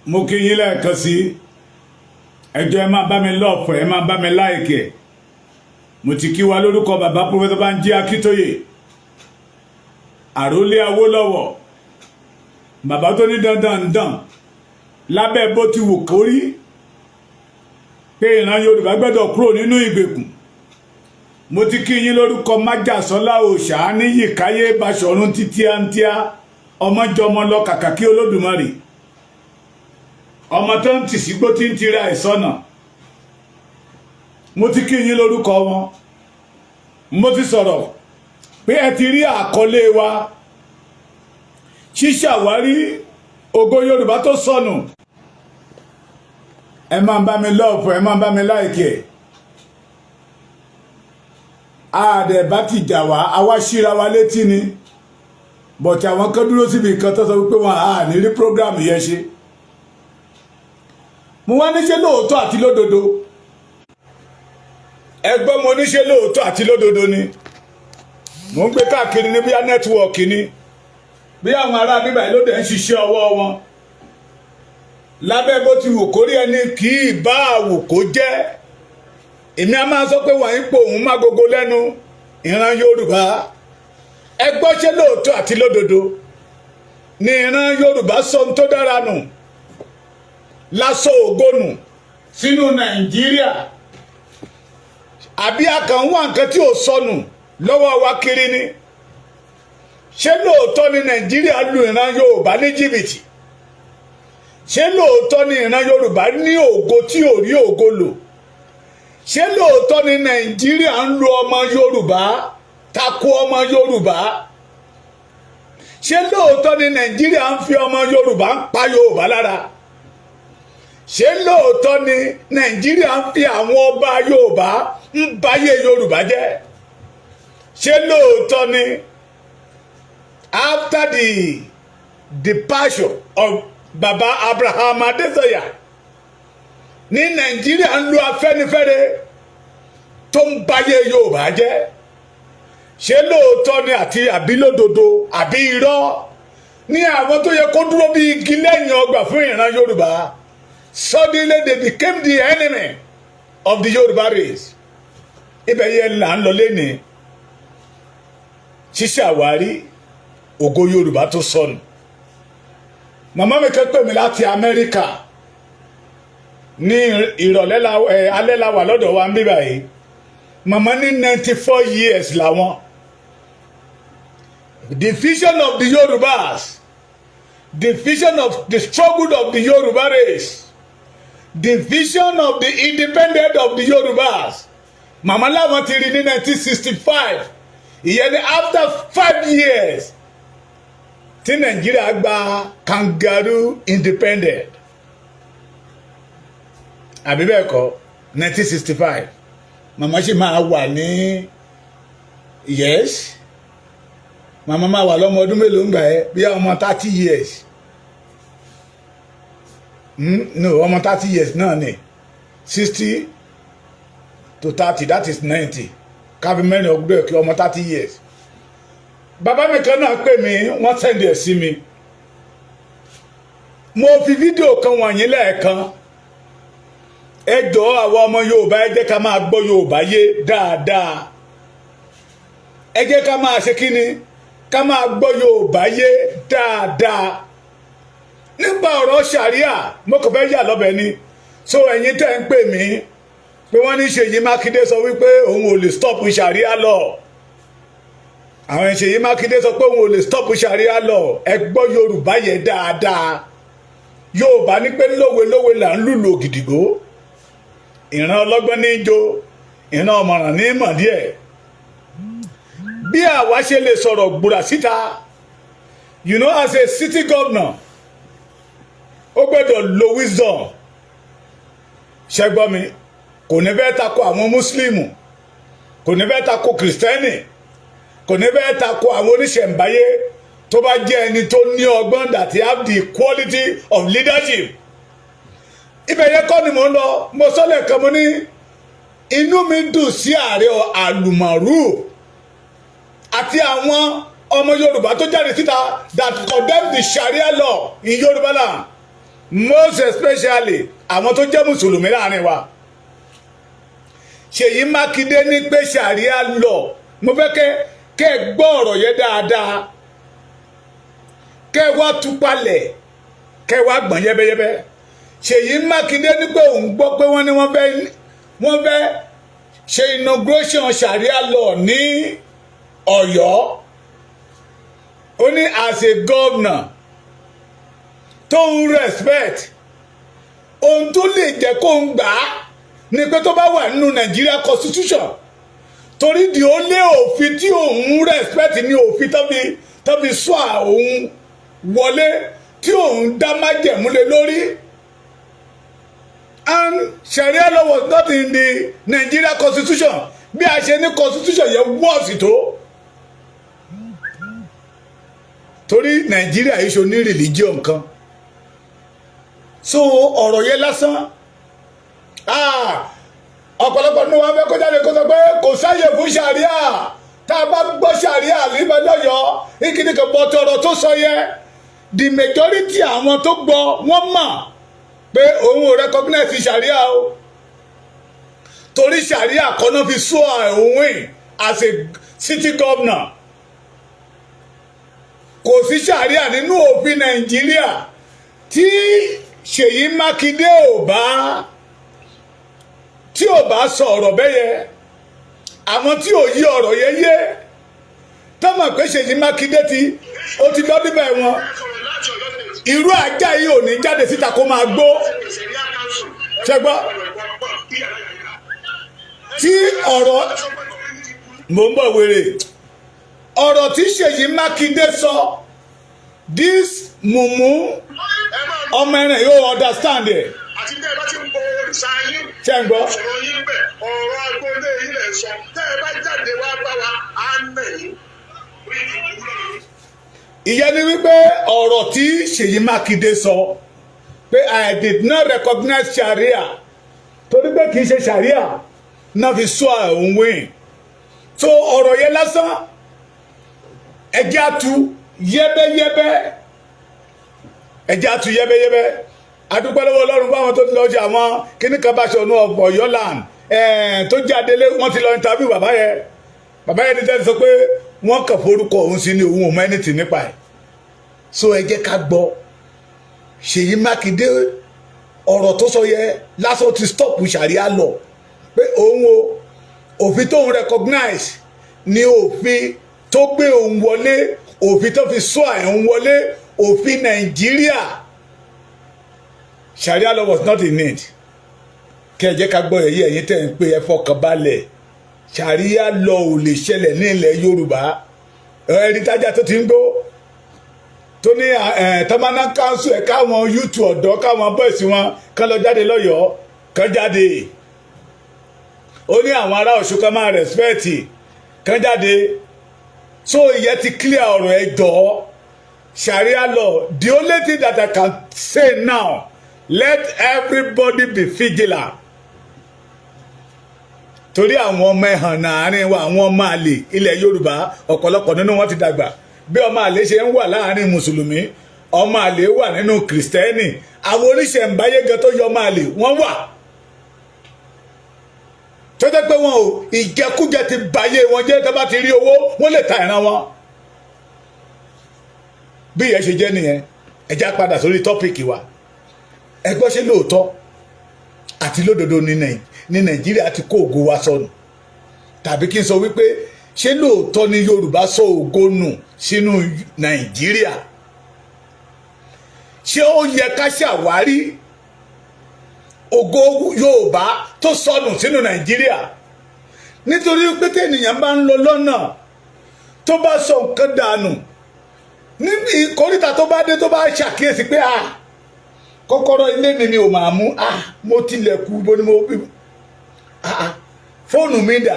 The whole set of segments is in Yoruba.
mo kí yín lẹ́ẹ̀kan sí ẹjọ́ ẹ máa bá mi lọ́ọ̀fọ̀ ẹ máa bá mi láìkẹ̀ mo ti kí wa lórúkọ bàbá Professor Banji Akíntóyè àrólé Awólọ́wọ̀ bàbá tó ní dandan lábẹ́ bó ti wù kórí pé ìran Yorùbá gbọ́dọ̀ kúrò nínú ìgbèkùn mo ti kí yín lórúkọ májàsọ́lá òòṣà níyì káyé Baṣọ̀run títíáńtíá ọmọjọmọ lọ kàkàkí Olódùmarè ọmọ tó ń tì sígbó tí ń tira ìsọnà mo ti kí yín lórúkọ wọn mo ti sọ̀rọ̀ pé ẹ ti rí àkọlé wa ṣíṣàwárí ògo Yorùbá tó sọnù ẹ máa bá mi lọ́ọ̀fù ẹ máa bá mi láìkì ẹ̀ àdẹ̀ bá ti jà wá àwa ṣíra wa létí ni bọ̀tí àwọn kan dúró síbi nǹkan tó sọ wípé wọn à ní rí prógráàmù yẹn ṣe mo wá níṣẹ́ lóòótọ́ àti lódodo ẹgbọ́n mo níṣẹ́ lóòótọ́ àti lódodo ni mo ń gbé káàkiri ní bíyá nẹ́tíwọ̀kì ni bí àwọn ará bíbá yìí lóde ń ṣiṣẹ́ ọwọ́ wọn lábẹ́ bó ti wù kórí ẹni kì í bá àwò kó jẹ́ èmi a máa sọ pé wọ́n ń pò òun má gogo lẹ́nu ìran Yorùbá ẹgbọ́n ṣe lóòótọ́ àti lódodo ni ìran Yorùbá sọ ohun tó dára nù lásọ ògónù sínú Nàìjíríà àbí àkànwá nǹkan tí ò sọnù lọ́wọ́ wa kiri ni ṣé lóòótọ́ ni Nàìjíríà lu ìran Yorùbá ní jìbìtì ṣé lóòótọ́ ni ìran Yorùbá ní ògo tí ò rí ògo lò ṣé lóòótọ́ ni Nàìjíríà ń lu ọmọ Yorùbá tako ọmọ Yorùbá ṣé lóòótọ́ ni Nàìjíríà ń fi ọmọ Yorùbá ń pa Yorùbá lára ṣé lóòótọ́ ni Nàìjíríà ń fi àwọn ọba Yorùbá ń báyé Yorùbá jẹ́ ṣé lóòótọ́ ni after the departure of Baba Abraham Adesoya ní Nàìjíríà ń lo Afẹ́nifẹ́re tó ń báyé Yorùbá jẹ́ ṣé lóòótọ́ ni àti àbí lódodo àbí irọ́ ní àwọn tó yẹ kó dúró bí igi lẹ́yìn ọgbà fún ìran Yorùbá suddenly they became the enemy of the Yoruba race ibẹ̀ yẹn là ń lọ lẹ́ni ṣíṣàwárí ògo Yorùbá tó sọnù màmá mi kan pè mí láti Amẹ́ríkà ní ìrọ̀lẹ́ alẹ́ la wà lọ́dọ̀ wa ń bí báyìí màmá ní 94 years làwọn the vision of the Yorubas the vision of the struggle of the Yoruba race the vision of the independence of the Yorubas màmá láwọn ti rí ní 1965 ìyẹn ni after 5 years tí Nàìjíríà gba kangaroo independent àbí bẹ́ẹ̀ kọ́ 1965 màmá sì máa wà ní yes màmá máa wà lọ́mọ ọdún mélòó ń gbà ẹ́ bí ọmọ 30 years no ọmọ 30 years náà ni 60 to 30 that is 90 káfí mẹ́rin ọgbẹ́ kí ọmọ 30 years bàbá mi kan náà pè mí wọ́n sẹ́ndì ẹ̀ sí mi mo fi fídíò kan wọ̀nyí lẹ́ẹ̀kan ẹ jọ̀ọ́ àwọn ọmọ Yorùbá ẹ jẹ́ ká máa gbọ́ Yorùbá yé dáadáa ẹ jẹ́ ká máa ṣe kí ni ká máa gbọ́ Yorùbá yé dáadáa nípa ọ̀rọ̀ ṣàríà mo kàn fẹ́ yà lọ́bẹ̀ ni so ẹ̀yin tẹ́ ń pè mí pé wọ́n ní Ṣèyí Mákindé sọ wípé òun ò lè stop ṣàríà lọ àwọn Ṣèyí Mákindé sọ pé òun ò lè stop ṣàríà lọ ẹ gbọ́ Yorùbá yé dáadáa Yorùbá ní pé lówe là ń lùlù ògìdìgbò ìran ọlọ́gbọ́n ní jó ìran ọ̀mọ̀ràn ní mọ̀ díẹ̀ bí àwa ṣe lè sọ̀rọ̀ gbùrà síta you know as a city governor ó gbọ́dọ̀ lo wisdom ṣẹgbọ́n mi kò ní fẹ́ tako àwọn mùsùlùmù kò ní fẹ́ tako kìrìsìtẹ́nì kò ní fẹ́ tako àwọn oníṣẹ̀ǹbáyé tó bá jẹ́ ẹni tó ní ọgbọ́n that have the quality of leadership ibẹ̀ yẹn kọ́ ni mò ń lọ mo sọ́lẹ̀ kan mo ní inú mi dùn sí ààrẹ àlùmọ̀rù àti àwọn ọmọ Yorùbá tó jáde síta that condemn the Sharia law in Yoruba land most especially àwọn tó jẹ́ mùsùlùmí láàrin wa. Ṣèyí Mákindé ní pé Sharia law, mo fẹ́ kẹ́ gbọ́ ọ̀rọ̀ yẹn dáadáa, kẹ́ wá túpalẹ̀, kẹ́ wá gbọ̀n yẹ́bẹ́yẹ́bẹ́. Ṣèyí Mákindé ní pé òun gbọ́ pé wọ́n ní wọ́n fẹ́ ṣe inauguration Sharia law ní Ọ̀yọ́. Ó ní as a governor tó ń respect, ohun tó lè jẹ́ kó ń gbà á ni pé tó bá wà nínú Nigeria constitution, torí di ó lé òfin tí òun respect ní òfin tó fi sọ òun wọlé tí òun dá májẹ̀mú lé lórí. And Sharia law was not in the Nigeria constitution. Bí a ṣe ní constitution yẹn wọ́ọ̀sì tó. Torí Nigeria yìí ṣo ní religion kan. So ọ̀rọ̀ yẹn lásán. Ọ̀pọ̀lọpọ̀ ní wọ́n fẹ́ kó jáde kó sọ pé kò sáyè fún Sharia. Tá a bá gbọ́ Sharia níbẹ̀ lọ́yọ̀ọ́, ìkíni kan bọ́ tọrọ tó sọ yẹ. The majority àwọn tó gbọ́ wọ́n mọ̀ pé òun ò recognize Sharia o. Torí Sharia kan náà fi sọ òun as a city governor. Kò sí Sharia nínú òfin Nàìjíríà tí Ṣèyí Mákindé tí ò bá sọ ọ̀rọ̀ bẹ́yẹ. Àwọn tí ò yí ọ̀rọ̀ yẹ yé tọ́mọ̀ pé Ṣèyí Mákindé ó ti lọ níbẹ̀ wọn. Irú ajá yìí ò ní jáde síta kó máa gbó. Ṣẹ́gbọ́ tí ọ̀rọ̀ mò ń bọ̀ wèrè ọ̀rọ̀ tí Ṣèyí Mákindé sọ this mumu ọmọ ẹ̀rìn yóò understand ẹ̀. Àti tẹ́ ẹ bá ti ń bọ òrìṣà yín. Ṣẹ́gbọ́ Ọ̀rọ̀ yín bẹ̀ ọ̀rọ̀ agboolé yín lẹ̀ sọ. Tẹ́ ẹ bá jáde wá bá wa á nà yín. Ìyẹn ni wípé ọ̀rọ̀ tí Ṣèyí Mákindé sọ pé I did not recognize Sharia torí pé kì í ṣe Sharia náà fi sọ òun wíìn. So ọ̀rọ̀ yẹn lásán ẹjẹ́ àtú yẹ́bẹ́yẹ́bẹ́ adúpẹ́ lọ́wọ́ Ọlọ́run fún àwọn tó ti lọ ṣe àwọn kíní kan bá ṣọ̀nù Ọ̀yọ́ land tó jáde lé wọ́n ti lọ interview bàbá yẹn ti tẹ́ sọ pé wọ́n kàn forúkọ òun sí ni òun ò mọ anything nípa ẹ̀. So ẹ jẹ́ ká gbọ́ Ṣèyí Mákindé ọ̀rọ̀ tó sọ yẹ lásán ti stop Sharia law pé òun o òfin tóun recognize ni òfin tó gbé òun wọlé, òfin tó fi sọ òun wọlé, òfin Nàìjíríà. Sharia law was not in it. Kẹ́ ẹ jẹ́ ká gbọ́ èyí ẹ̀yin tẹ́ ń pé ẹ fọkàn balẹ̀. Sharia law ò lè ṣẹlẹ̀ ní ilẹ̀ Yorùbá. Ẹ̀rí tájà tó ti ń gbó tó ní tamana council ẹ̀ káwọn youth ọ̀dọ́ káwọn bọ́ọ̀sì wọn kán lọ jáde lọ́yọ̀ọ́ kán jáde. Ó ní àwọn ará Ọ̀ṣun kan máa respect kán jáde. So ìyẹn ti clear ọ̀rọ̀ ẹ jọ̀ọ́. Sharia law, the only thing that I can say now, let everybody be vigilant. Torí àwọn ọmọ ẹ̀hàn láàrin wa, àwọn ọmọ àlè ilẹ̀ Yorùbá ọ̀pọ̀lọpọ̀ nínú wọn ti dàgbà. Bí ọmọ àlè ṣe ń wà láàrin Mùsùlùmí, ọmọ àlè wà nínú Kìrìsìtẹ́nì. Àwọn oníṣẹ̀ǹbáyé gan tó yọ ọmọ àlè wọ́n wà. Tó jẹ́ pé wọn ò ìjẹkújẹ ti báyé wọn jẹ́ tó bá ti rí owó wọ́n lè ta ìran wọn. Bí ìyẹn ṣe jẹ́ nìyẹn, ẹ já padà sórí tọ́pìkì wa. Ẹ gbọ́ ṣé lóòótọ́ àti lódodo ní Nàìjíríà ti kó ògo wa sọnù? Tàbí kí n sọ wípé ṣé lóòótọ́ ni Yorùbá sọ ògo nù sínú Nàìjíríà? Ṣé ó yẹ ká ṣàwárí ògo Yorùbá tó sọnù sínú Nàìjíríà? Nítorí pé tẹ́nìyàn bá ń lọ lọ́nà tó bá sọ nǹkan dànù níbi ìkórìtà tó bá dé tó bá ṣàkíyèsí pé kọ́kọ́rọ́ ilé mi ni ò máa mú mo tilẹ̀kùn bó ni mo bí fóònù mi dà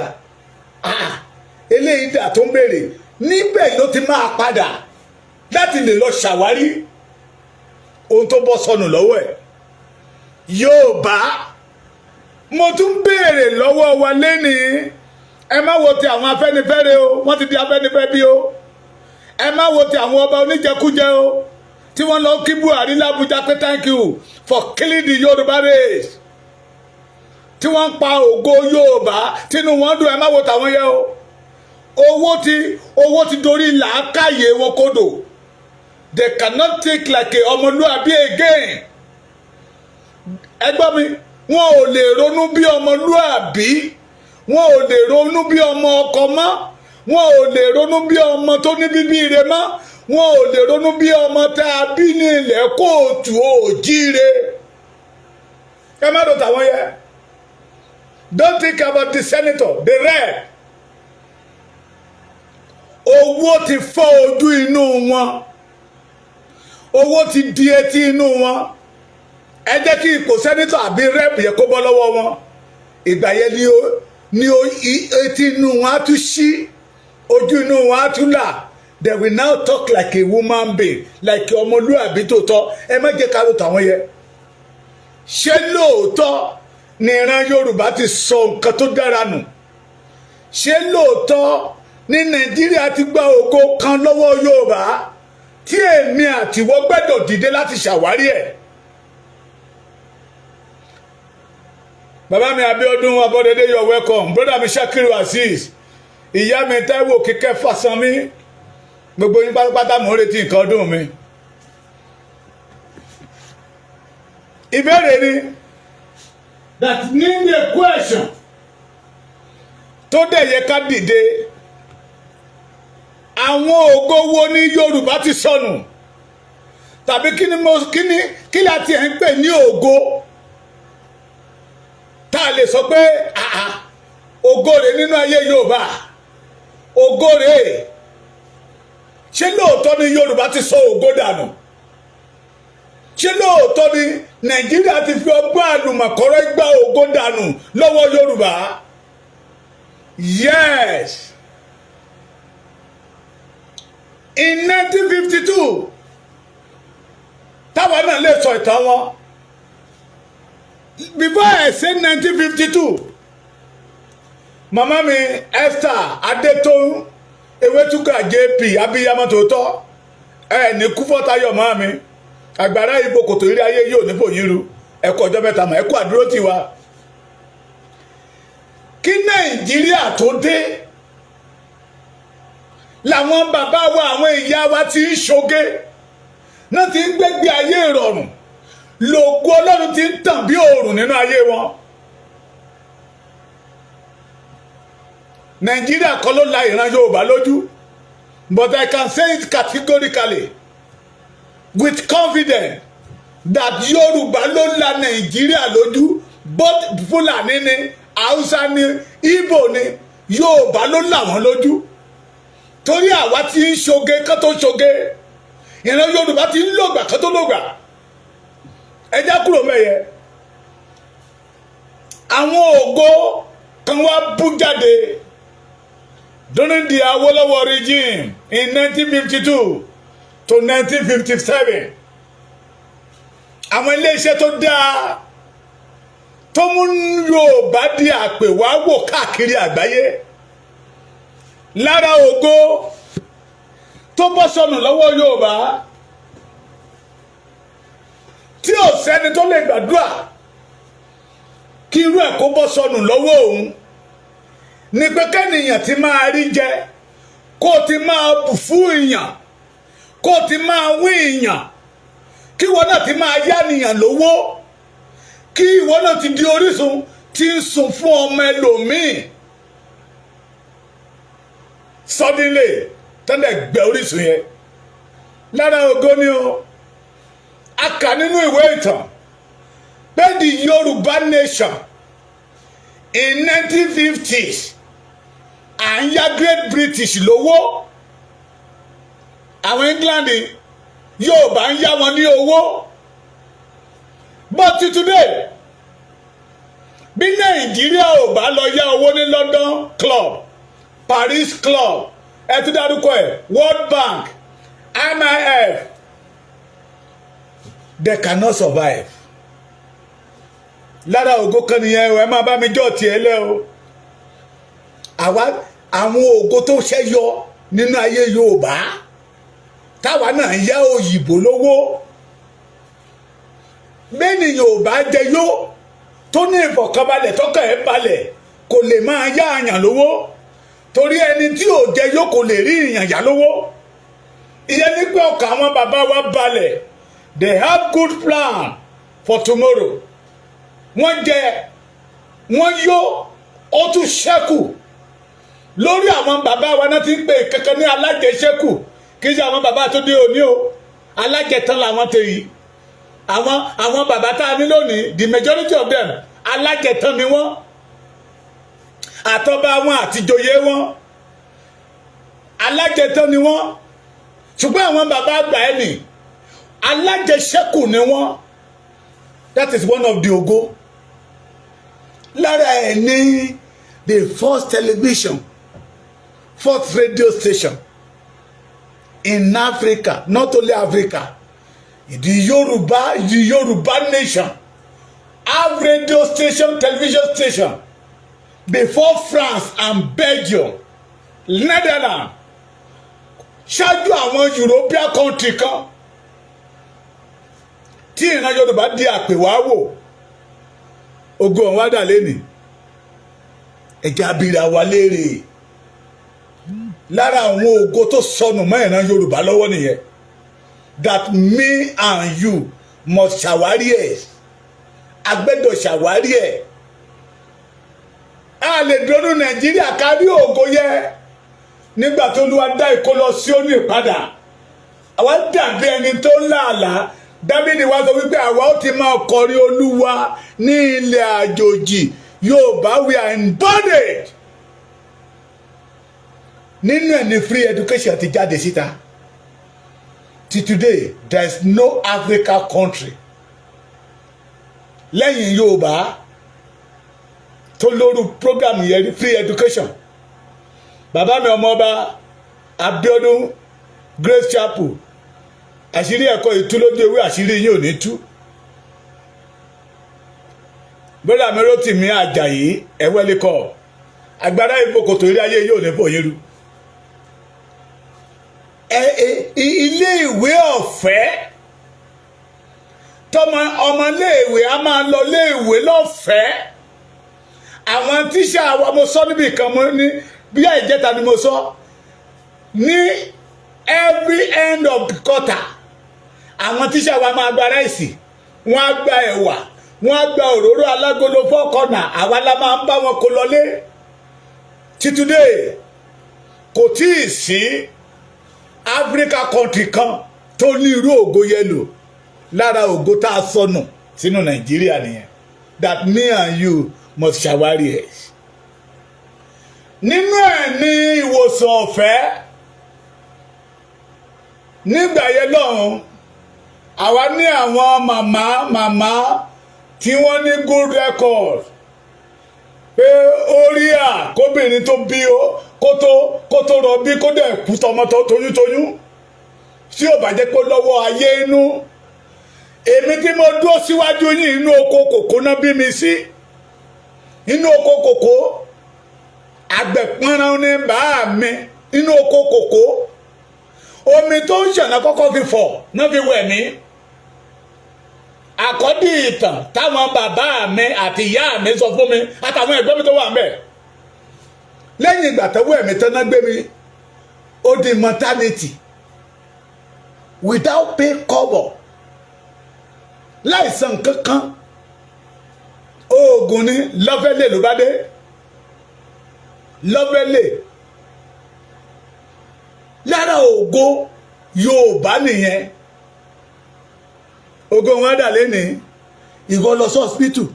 eléyìí dà tó ń béèrè níbẹ̀ ló ti máa padà láti lè lọ ṣàwárí ohun tó bọ́ sọnù lọ́wọ́ ẹ̀. Yorùbá mo tún béèrè lọ́wọ́ wa lénìí, ẹ má wo ti àwọn Afẹ́nifẹ́re o, wọ́n ti di Afẹ́nifẹ́ bí o. Ẹ má wo ti àwọn ọba oníjẹkújẹ o, tí wọ́n lọ kí Buhari l'Abuja pé thank you for killing the Yoruba race tí wọ́n ń pa ògo Yorùbá tínú wọn dùn ẹ má wo tàwọn yẹ o owó ti dorí làákàyè wọn kodò they cannot think like a ọmọlúàbí again ẹgbọ́n mi wọn ò lè ronú bí ọmọlúàbí wọn ò lè ronú bí ọmọ ọkọ mọ́ wọn ò lè ronú bí ọmọ tó ní bíbí ire mọ́ wọn ò lè ronú bí ọmọ tá a bí ní ilẹ̀ kóòtù òjíire ẹ má dòtà wọn yẹ don't think about the senator the rep owó ti fọ́ ojú inú wọn owó ti di etí inú wọn ẹ jẹ́ kí ipò sẹ́nitọ̀ àbí rep yẹ kó bọ́ lọ́wọ́ wọn ìgbà yẹn ni etí inú wọn á tún ṣí ojú inú wọn á tún là they will now talk like a woman being like ọmọlúàbí tó tọ́ ẹ má jẹ́ ká ló tàwọn yẹ ṣé lóòótọ́ ni ìran Yorùbá ti sọ nǹkan tó dára nù ṣé lóòótọ́ ní Nàìjíríà ti gba ògo kan lọ́wọ́ Yorùbá tí èmi àtiwọ́ gbẹ́dọ̀ dìde láti ṣàwárí ẹ̀. Bàbá mi Abíọ́dún Abọ́dédé you're welcome brother mi Shakiru Azeez ìyá mi Táíwò Kíkẹ́ Fásánmi gbogbo yín pátápátá mò ń retí nǹkan ọdún mi. Ìbéèrè ni that need a question tó dẹ̀ yẹ ká dìde àwọn ògo wo ní Yorùbá ti sọnù tàbí kí la ti ẹ̀ ń pè ní ògo tá a lè sọ pé ògo rẹ̀ nínú ayé Yorùbá ògo rẹ̀ ṣé lóòótọ́ ni Yorùbá ti sọ ògo dànù ṣé lóòótọ́ ni Nàìjíríà ti fi ọgbọ́n àlùmọ̀kọ́rọ́ gbá ògo dànù lọ́wọ́ Yorùbá yes. In 1952 táwa náà lè sọ ìtàn wọn before I say 1952 màmá mi Esther Adétóun Ewétúkà JP abiyamọ tòótọ́ ní kúfọ́tayọ̀ màmá mi àgbàrá ìbò kòtò ìrí ayé yóò ní fòyìnrú ẹ̀kọ́ ọjọ́ mẹ́ta mọ̀ ẹ̀kọ́ àdúró tiwa kí Nàìjíríà tó dé làwọn bàbá wa àwọn ìyá wa ti ń ṣoge náà ti ń gbégbé ayé ìrọ̀rùn lògo Ọlọ́run ti ń tàn bí òòrùn nínú ayé wọn. Nàìjíríà kọ́ ló la ìran Yorùbá lójú but I can say it categorically with confidence that Yorùbá ló la Nàìjíríà lójú both Fúlàní ni Haúsá ni Ìgbò ni Yorùbá ló là wọ́n lójú torí àwa ti ń ṣoge kán tó ṣoge ìran Yorùbá ti ń lògbà kán tó lògbà ẹjá kúrò mẹ́yẹ àwọn ògo kan wá bú jáde during the Awolowo regime in 1952 to 1957 àwọn iléeṣẹ́ tó dáa tó mú Yorùbá di àpèwáwò káàkiri àgbáyé lára ògo tó bọ́ sọnù lọ́wọ́ Yorùbá tí ò sẹ́ni tó lè gbàdúrà kí irú ẹ̀ kó bọ́ sọnù lọ́wọ́ òun ní pé kẹ́nìyàn ti máa rí jẹ kó o ti máa bù fún èèyàn kó o ti máa wí èèyàn kí ìwọ náà ti máa yá nìyàn lówó kí ìwọ náà ti di orísun tí ń sun fún ọmọ ẹlòmíì suddenly tẹ́lẹ̀ gbẹ orísun yẹn lára ògo ni o a kà nínú ìwé ìtàn pé the Yorùbá nation in 1950s à ń yá Great British lówó àwọn England Yorùbá ń yá wọn ní owó but today bí Nàìjíríà ò bá lọ yá owó ní London Club Paris Club ẹ tún dárúkọ ẹ World Bank IMF they cannot survive lára ògo kan nìyẹn ẹ máa bá mi jọ tiẹ̀ lẹ o àwọn ògo tó ṣẹ́yọ nínú ayé Yorùbá táwa náà ń yá òyìnbó lówó bẹ́ẹ̀nìyàn ò bá jẹ yó tó ní ìfọ̀kànbalẹ̀ tọ́kàn ẹ̀ balẹ̀ kò lè máa yá àyàn lówó torí ẹni tí ò jẹ yó kò lè rí ìyàn yá lówó ìyẹn ní pé ọkàn àwọn bàbá wa balẹ̀ they have good plan for tomorrow wọ́n jẹ wọ́n yó ó tún ṣẹ́kù lórí àwọn bàbá wa náà ti ń pè kankan ní alájẹṣẹ́kù kì í ṣe àwọn bàbá tó dé òní o alájẹtán làwọn tẹ yìí àwọn bàbá tá a ní lónìí the majority of them alájẹtán ni wọ́n àtọba wọn àtìjòyè wọn alájẹtán ni wọ́n ṣùgbọ́n àwọn bàbá àgbà ẹ̀ ní alájẹṣẹ́kù ni wọ́n that is one of the ògo lára ẹ̀ ní the first television first radio station in Africa, not only Africa, the Yoruba nation have radio station, television station before France and Belgium, Netherlands, ṣáájú àwọn European country kan tí ìran Yorùbá di àpèwáwò ogun ọ̀hún wádà lẹ́nì ẹ̀jẹ̀ abira wa léèrè lára àwọn ògo tó sọnù mọ́ ìran Yorùbá lọ́wọ́ nìyẹn that me and you must ṣàwárí ẹ̀ agbẹ́dọ̀ ṣàwárí ẹ̀ a lè dúró Nàìjíríà kárí ògo yẹ nígbà tó lù wá dá ìkólọ Síónì padà àwa dàbí ẹni tó ń làálàá Dáfídì wá sọ wípé àwa ó ti máa kọrin Olúwa ní ilẹ̀ àjòjì Yorùbá we are in bondage nínú ẹ̀ ní free education ti jáde síta till today there is no African country lẹ́yìn Yorùbá tó lóru program yẹn free education bàbá mi ọmọọba Abíọ́dún Grace Chapel àṣírí ẹ̀kọ́ ìtúlódé ewé àṣírí yín ò ní tú bọ́dà mi Rótìmí Àjàyí ẹ̀wẹ́lẹ́kọ̀ agbára ìfòkòtò ilé ayé yóò ní fòye ru ilé ìwé ọ̀fẹ́ tọmọ ọmọléèwé a máa lọ léèwé lọ́fẹ̀ẹ́ àwọn tíṣà wa mo sọ níbi kan mo ní bí àìjẹta ni mo sọ ní every end of the quarter àwọn tíṣà wa máa gba ráìsì wọ́n á gba ẹ̀wà wọ́n á gba òróró alágolo fọ́kànnà àwa la máa ń bá wọn kó lọlé títúndé kò tí ì sí Africa country kan tó ní irú ògo yẹlò lára ògo tá a sọnù sínú Nàìjíríà nìyẹn that me and you must ṣàwárí ẹ̀ nínú ẹ̀ ní ìwòsàn ọ̀fẹ́ nígbà yẹn lọ́hùn àwa ní àwọn màmá tí wọ́n ní good record pé ó rí à kóbìnrin tó bí kó tó rọbí kó dẹ̀ kú tọmọtọ toyúntoyún tí ò bá jẹ́ pé lọ́wọ́ ayé inú èmi tí mo dúró síwájú yín inú oko kòkó náà bí mi sí inú oko kòkó àgbẹ̀pọ̀nrán ní bàá mi inú oko kòkó omi tó ń ṣànà kọ́kọ́ fi fọ̀ náà fi wẹ̀ mí àkọ́dí ìtàn táwọn bàbá mi àti ìyá mi sọ fún mi àtàwọn ẹ̀gbọ́n mi tó wà ńbẹ̀ lẹ́yìn ìgbà tọ́wọ́ ẹ̀mí tán náà gbé mi ó di maternity without pay kọ́bọ̀ láìsan kankan oògùn ni lọ́fẹ́lẹ̀ ló bá dé lọ́fẹ́lẹ̀ lára ògo Yorùbá nìyẹn ògo wọn dà lẹ́ni ìwọ lọ sí hospital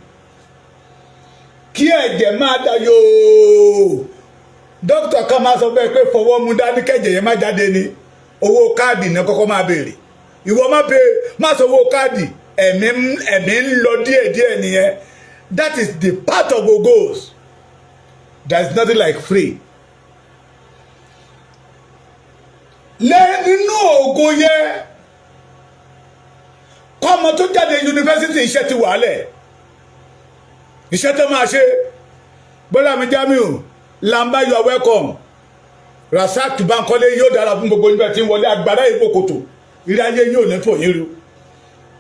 kí ẹ̀jẹ̀ máa dà yóò dókítà kan máa sọ bẹ́ẹ̀ pé fọwọ́ mu dání kẹ́jẹ̀ yẹn má jáde ni owó káàdì ní kọ́kọ́ máa béèrè ìwọ má sọ owó káàdì ẹ̀mí ń lọ díẹ̀díẹ̀ nìyẹn that is the part of ogos there is nothing like free nínú ògo yẹn kọ́mọ tó jáde yunifásitì iṣẹ́ ti wàálẹ̀ iṣẹ́ tó máa ṣe Bọ́lá mi Jamiu Lamba you are welcome Rasak Bankole yóò dára fún gbogbo nígbà tí ń wọlé agbára ìfòkòtò ìráyé yóò ní fò yín ru.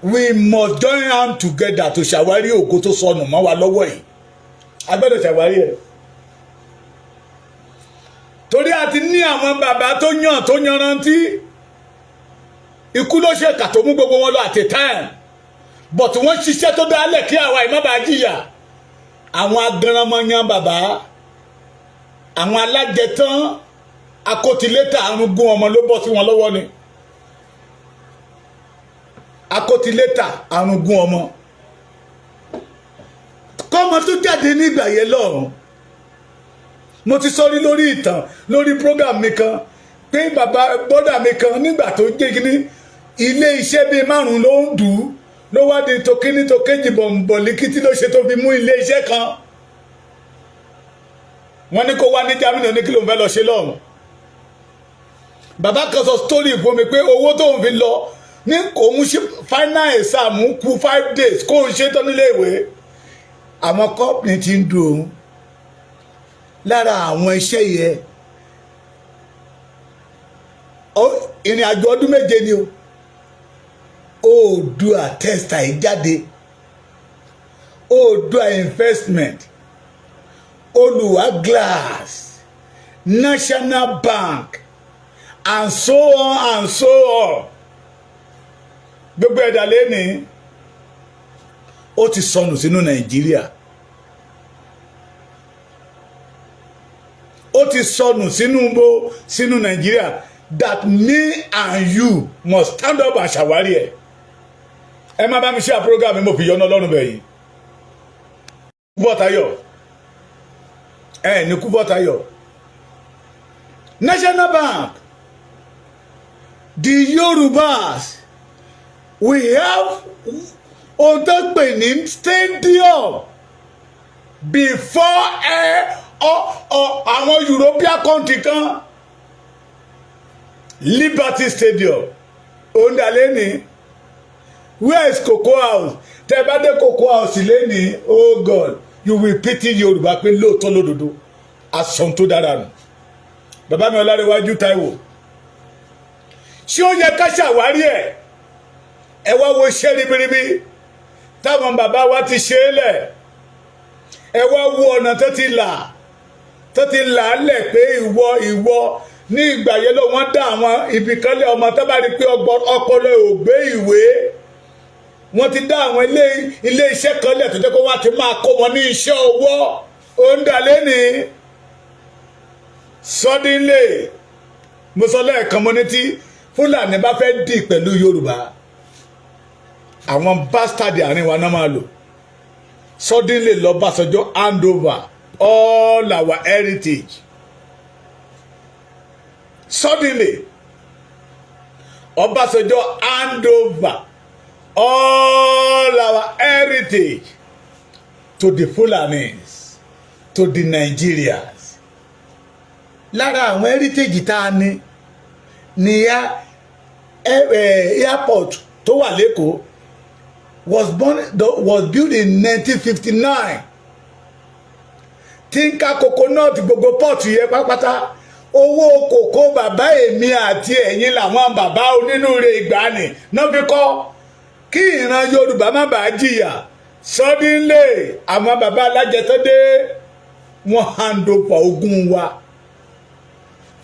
We must join hands together to ṣàwárí ògo tó sọnù mọ́ wa lọ́wọ́ yìí. A gbọ́dọ̀ ṣàwárí ẹ̀. Torí a ti ní àwọn bàbá tó yanrantí. Ikú ló ṣe kà tó mú gbogbo wọn lọ at a time. But wọ́n ṣiṣẹ́ tó dálẹ̀ kí àwa ìmọ̀ bá jìyà. Àwọn agaramọ̀yàn bàbá, àwọn alájẹtán, akótilétà arúgbó ọmọ ló bọ́ sí wọn lọ́wọ́ ni. Akótilétà arúgbó ọmọ. Kọ́mọ tó jáde nígbà yẹn lọ́rùn. Mo ti sọ rí lórí ìtàn lórí program mi kan pé bàbá bọ́dà mi kan nígbà tó jẹ́ kíní ilé iṣẹ́ bíi 5 ló ń dù ú ló wá di tokíní tó kéjì bọ̀m̀bọ̀lìkítí ló ṣe tó fi mú ilé iṣẹ́ kan. Wọ́n ní kó wá ní Germany ní kí ló ń fẹ́ lọ ṣe lọ́hùn. Bàbá kan sọ story fún mi pé owó tóun fi lọ ní òun ṣe final exam kù 5 days kóun ṣe tán nílé ìwé. Àwọn company ti ń dùn òun lára àwọn iṣẹ́ yẹn ìrìn àjò ọdún 7 ni o. Oòduà textile jáde, Oòduà investment, Olùwà glass, National Bank, and so on and so on. Gbogbo ẹ̀dá lẹ́ni ó ti sọnù sínú Nàìjíríà. Ó ti sọnù sínú Nàìjíríà that me and you must stand up and ṣàwárí ẹ̀. Ẹ má bá mi ṣe program mi mo fi yọ́nà Ọlọ́run bẹ̀yìn. Kúbọ̀tayọ̀ ní Kúbọ̀tayọ̀. National Bank, the Yorubas, we have ohun tó pè ní stadium before àwọn European country kan. Liberty Stadium ondalé ni. Where is Cocoa House? Tẹ́ bá dé Cocoa House lẹ́ni, oh God, you will pity Yorùbá pé lóòótọ́ lódodo asọ̀n tó dára nù. Bàbá mi Ọlárẹ̀wájú Táíwò, ṣé ó yẹ ká ṣàwárí ẹ̀? Ẹ wá wo iṣẹ́ ribiribi táwọn bàbá wa ti ṣe é lẹ̀. Ẹ wá wo ọ̀nà tó ti là á lẹ̀ pé ìwọ ní ìgbà yẹn ló wọ́n dá àwọn ibìkanlẹ̀ ọmọ tó bá rí pé ọpọlọ ò gbé ìwé. Wọ́n ti dá àwọn ilé iṣẹ́ kan lẹ̀ tó jẹ́ pé wọ́n ti máa kó wọn ní iṣẹ́ owó. Ó ń dalé ní suddenly mo sọ lẹ́ẹ̀kan mo ní tí Fúlàní bá fẹ́ dì pẹ̀lú Yorùbá, àwọn bastard àárín wa náà máa lò. Suddenly l'Ọbásanjọ́ hand over all our heritage. Suddenly Ọbásanjọ́ hand over all our heritage to the Fulanis, to the Nigerians. Lára àwọn heritage tá a ní airport tó wà l'Ékòó was built in 1959. Tinka coconut gbogbo port yẹ pápátá. Owó kòkó bàbá èmi àti ẹ̀yin làwọn bàbá onínúure ìgbàanì náà fi kọ́ kí ìran Yorùbá má bàa jìyà. Suddenly àwọn bàbá alájẹtọ́dé wọ́n hand over ogún wa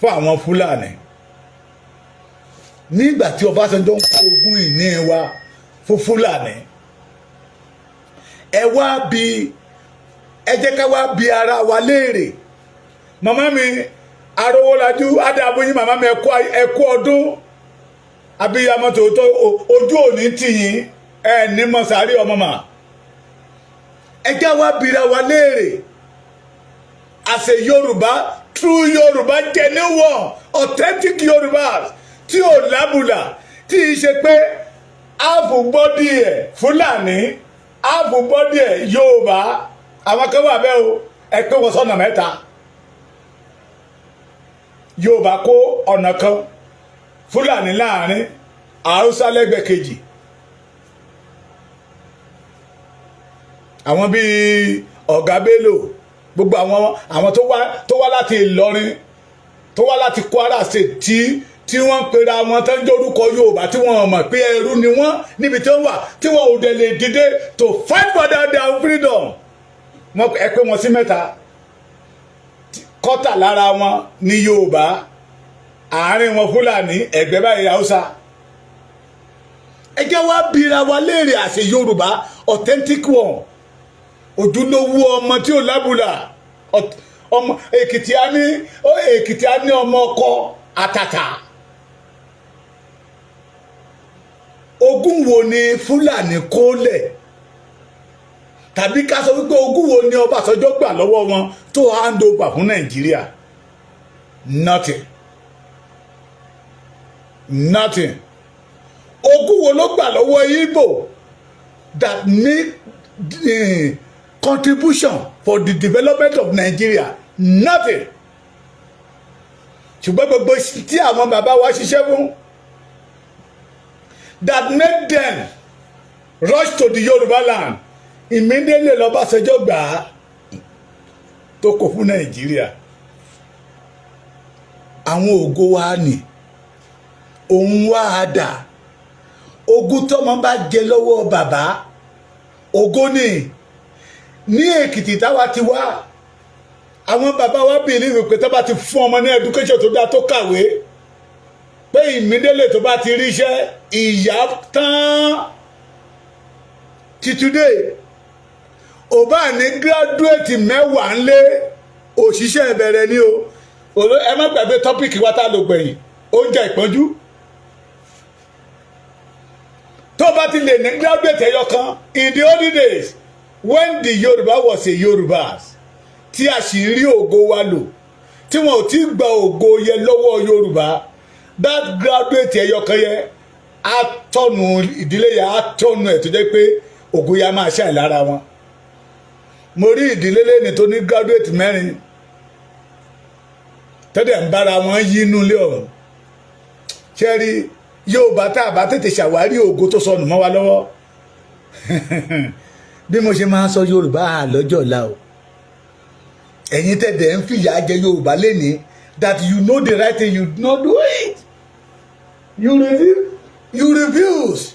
fún àwọn Fúlàní. Nígbà tí Ọbásanjọ́ ń kó ogún ìní wa fún Fúlàní, ẹ jẹ́ ká wá bi ara wa léèrè. Màmá mi Arówólájú Adébóyìn, màmá mi ẹkú ọdún abiyamọ tòótọ́, ojú òní tìyín ní mọ̀sárì ọmọ mà. Ẹ jẹ́ wá bira wa léèrè as a Yorùbá, true Yorùbá, genuine authentic Yorùbá tí ò lábùlà, tí í ṣe pé àfùgbọ́dì ẹ̀ Fúlàní àfùgbọ́dì ẹ̀ Yorùbá. Àwọn kan wà bẹ́ẹ̀ o, ẹ pé wọ́n sọ́nà mẹ́ta. Yorùbá kó ọ̀nà kan, Fúlàní láàrin, Haúsá lẹ́gbẹ̀ẹ́ kejì. Àwọn bíi Ọ̀gá Bello, gbogbo àwọn tó wá láti Ìlọrin tó wá láti Kwara State tí wọ́n pera wọn tó ń jórúkọ Yorùbá tí wọ́n mọ̀ pé ẹrú ni wọ́n níbi tí wọ́n wà tí wọ́n ò dẹ̀ lè dìde to fight for their freedom. Wọ́n ẹ pé wọn sí mẹ́ta, kọ́tà lára wọn ní Yorùbá, àárín wọn Fúlàní, ẹ̀gbẹ́ báyìí Haúsá. Ẹ jẹ́ wá bira wa léèrè àṣẹ Yorùbá authentic one, ojúlówó ọmọ tí ò lábùlà, ọmọ Èkìtì á ní ọmọ ọkọ àtàtà. Ogún wo ni Fúlàní kó lẹ̀? Tàbí ká sọ wípé ogún wo ni Ọbásanjọ́ gbà lọ́wọ́ wọn tó hand over fún Nàìjíríà? Nothing. Ogún wo ló gbà lọ́wọ́ Igbo that make the contribution for the development of Nigeria? Nothing. Ṣùgbọ́n gbogbo tí àwọn bàbá wa ṣiṣẹ́ fún that made them rush to the Yoruba land, immediately l'Ọbásanjọ́ gbà á tó kó fún Nàìjíríà. Àwọn ògo wa ni òun wá á dà. Ogún tọ́mọ bá jẹ lọ́wọ́ bàbá, ògo ni. Ní Èkìtì táwa ti wá, àwọn bàbá wa believe pé tó bá ti fún ọmọ ní education tó dá tó kàwé, pé immediately tó bá ti ríṣẹ́ ìyá tán. Ti today ò bá ní graduate mẹ́wàá ńlé, òṣìṣẹ́ ìbẹ̀rẹ̀ ni o. Ẹ má gbàgbé tọ́pìkì wa tá lò gbẹ̀yìn, oúnjẹ ìpọ́njú. Tó bá ti lè ní graduate ẹyọ kan, in the olden days when the Yoruba was a Yorubas, tí a sì rí ògo wa lò, tí wọn ò tí gba ògo yẹn lọ́wọ́ Yorùbá, that graduate ẹyọ kan yẹn á tọ́nu ìdílé yẹn, á tọ́nu ẹ̀ tó jẹ́ pé ògo yẹn á máa ṣàì lára wọn. Mo rí ìdílé lẹ́ni tó ní graduate mẹ́rin tẹ́lẹ̀ ń bára wọn yí inú ilé ọ̀hún. Ṣé rí Yorùbá tá a bá tètè ṣàwárí ògo tó sọnù mọ́ wa lọ́wọ́? Bí mo ṣe máa ń sọ Yorùbá lọ́jọ́ ọ̀la o. Ẹ̀yin tẹ̀dẹ̀ ń fìyà jẹ Yorùbá lẹ́ni that you know the right thing, you not do it. You refuse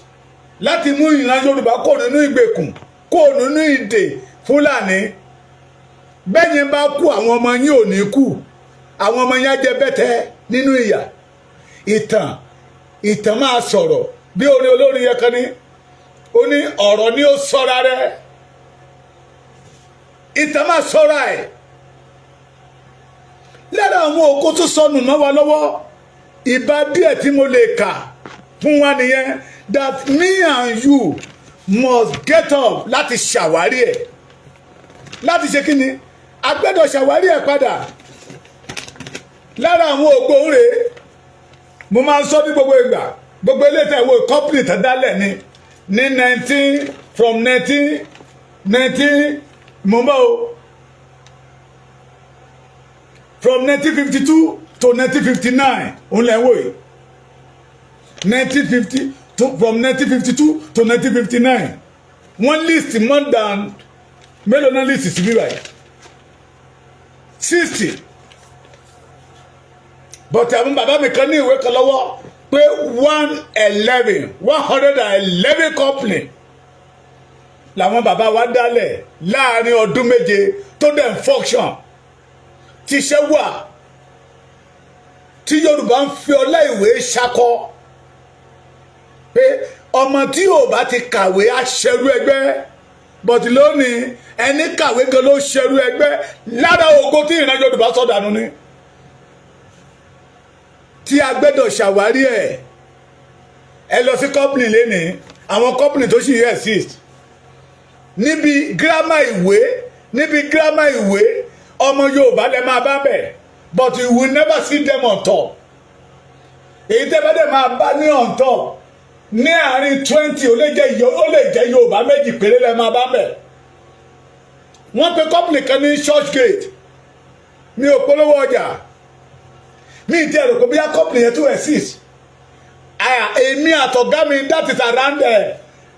láti mú ìran Yorùbá kó nínú ìgbèkùn, kó nínú ìdè Fúlàní. Bẹ́yìn bá kú, àwọn ọmọ yín ò ní kú. Àwọn ọmọ yín á jẹ bẹ́tẹ̀ nínú ìyà. Ìtàn máa sọ̀rọ̀ bí orin olórin yẹn kan ní. Ó ní ọ̀rọ̀ ni ó sọ́ra rẹ̀. Ìtàn máa sọ́ra ẹ̀. Lára àwọn ògo tó sọnù mọ́ wa lọ́wọ́, ìbá díẹ̀ tí mo lè kà fún wa nìyẹn, that me and you must get up láti ṣàwárí ẹ̀. Láti ṣe kí ni? A gbọ́dọ̀ ṣàwárí ẹ̀ padà. Lára àwọn ògo rèé, mo máa ń sọ ní gbogbo ìgbà, gbogbo ilé ìtẹ̀wé company tó dálẹ̀ ní 19 mo mọ̀ o, from 1952 to 1959 òun lẹ́ wò yìí. 1950 from 1952 to 1959 wọ́n list more than mélòó náà list sí bíbá yìí 60. But àwọn bàbá mi kan ní ìwé kan lọ́wọ́ pé 111 company làwọn bàbá wa dálẹ̀ láàrin ọdún méje tó dẹ̀ ń function, tíṣẹ́ wà, tí Yorùbá ń fi ọlá ìwé ṣakọ pé ọmọ tí ò bá ti kàwé á ṣerú ẹgbẹ́, but lónìí ẹni kàwé gan ló ṣerú ẹgbẹ́. Lára ògo tí ìran Yorùbá sọdànù ni, tí a gbẹ́dọ̀ ṣàwárí ẹ̀. Ẹ lọ sí company lénìí, àwọn company tó sì exist níbi gírámà ìwé ọmọ Yorùbá lẹ máa bá bẹ̀, but you will never see them on top. Èyí tẹ́ bá dẹ̀ máa bá ní on top ní àárín 20 ó lè jẹ́ Yorùbá méjì péré lẹ máa bá bẹ̀. Wọ́n pe company kan ní Church Gate, mi ò polówó ọjà, mi ì tẹ́ ẹ̀rọ kó bí a company yẹn tó exist. Èmi àtọ̀gá mi, that is around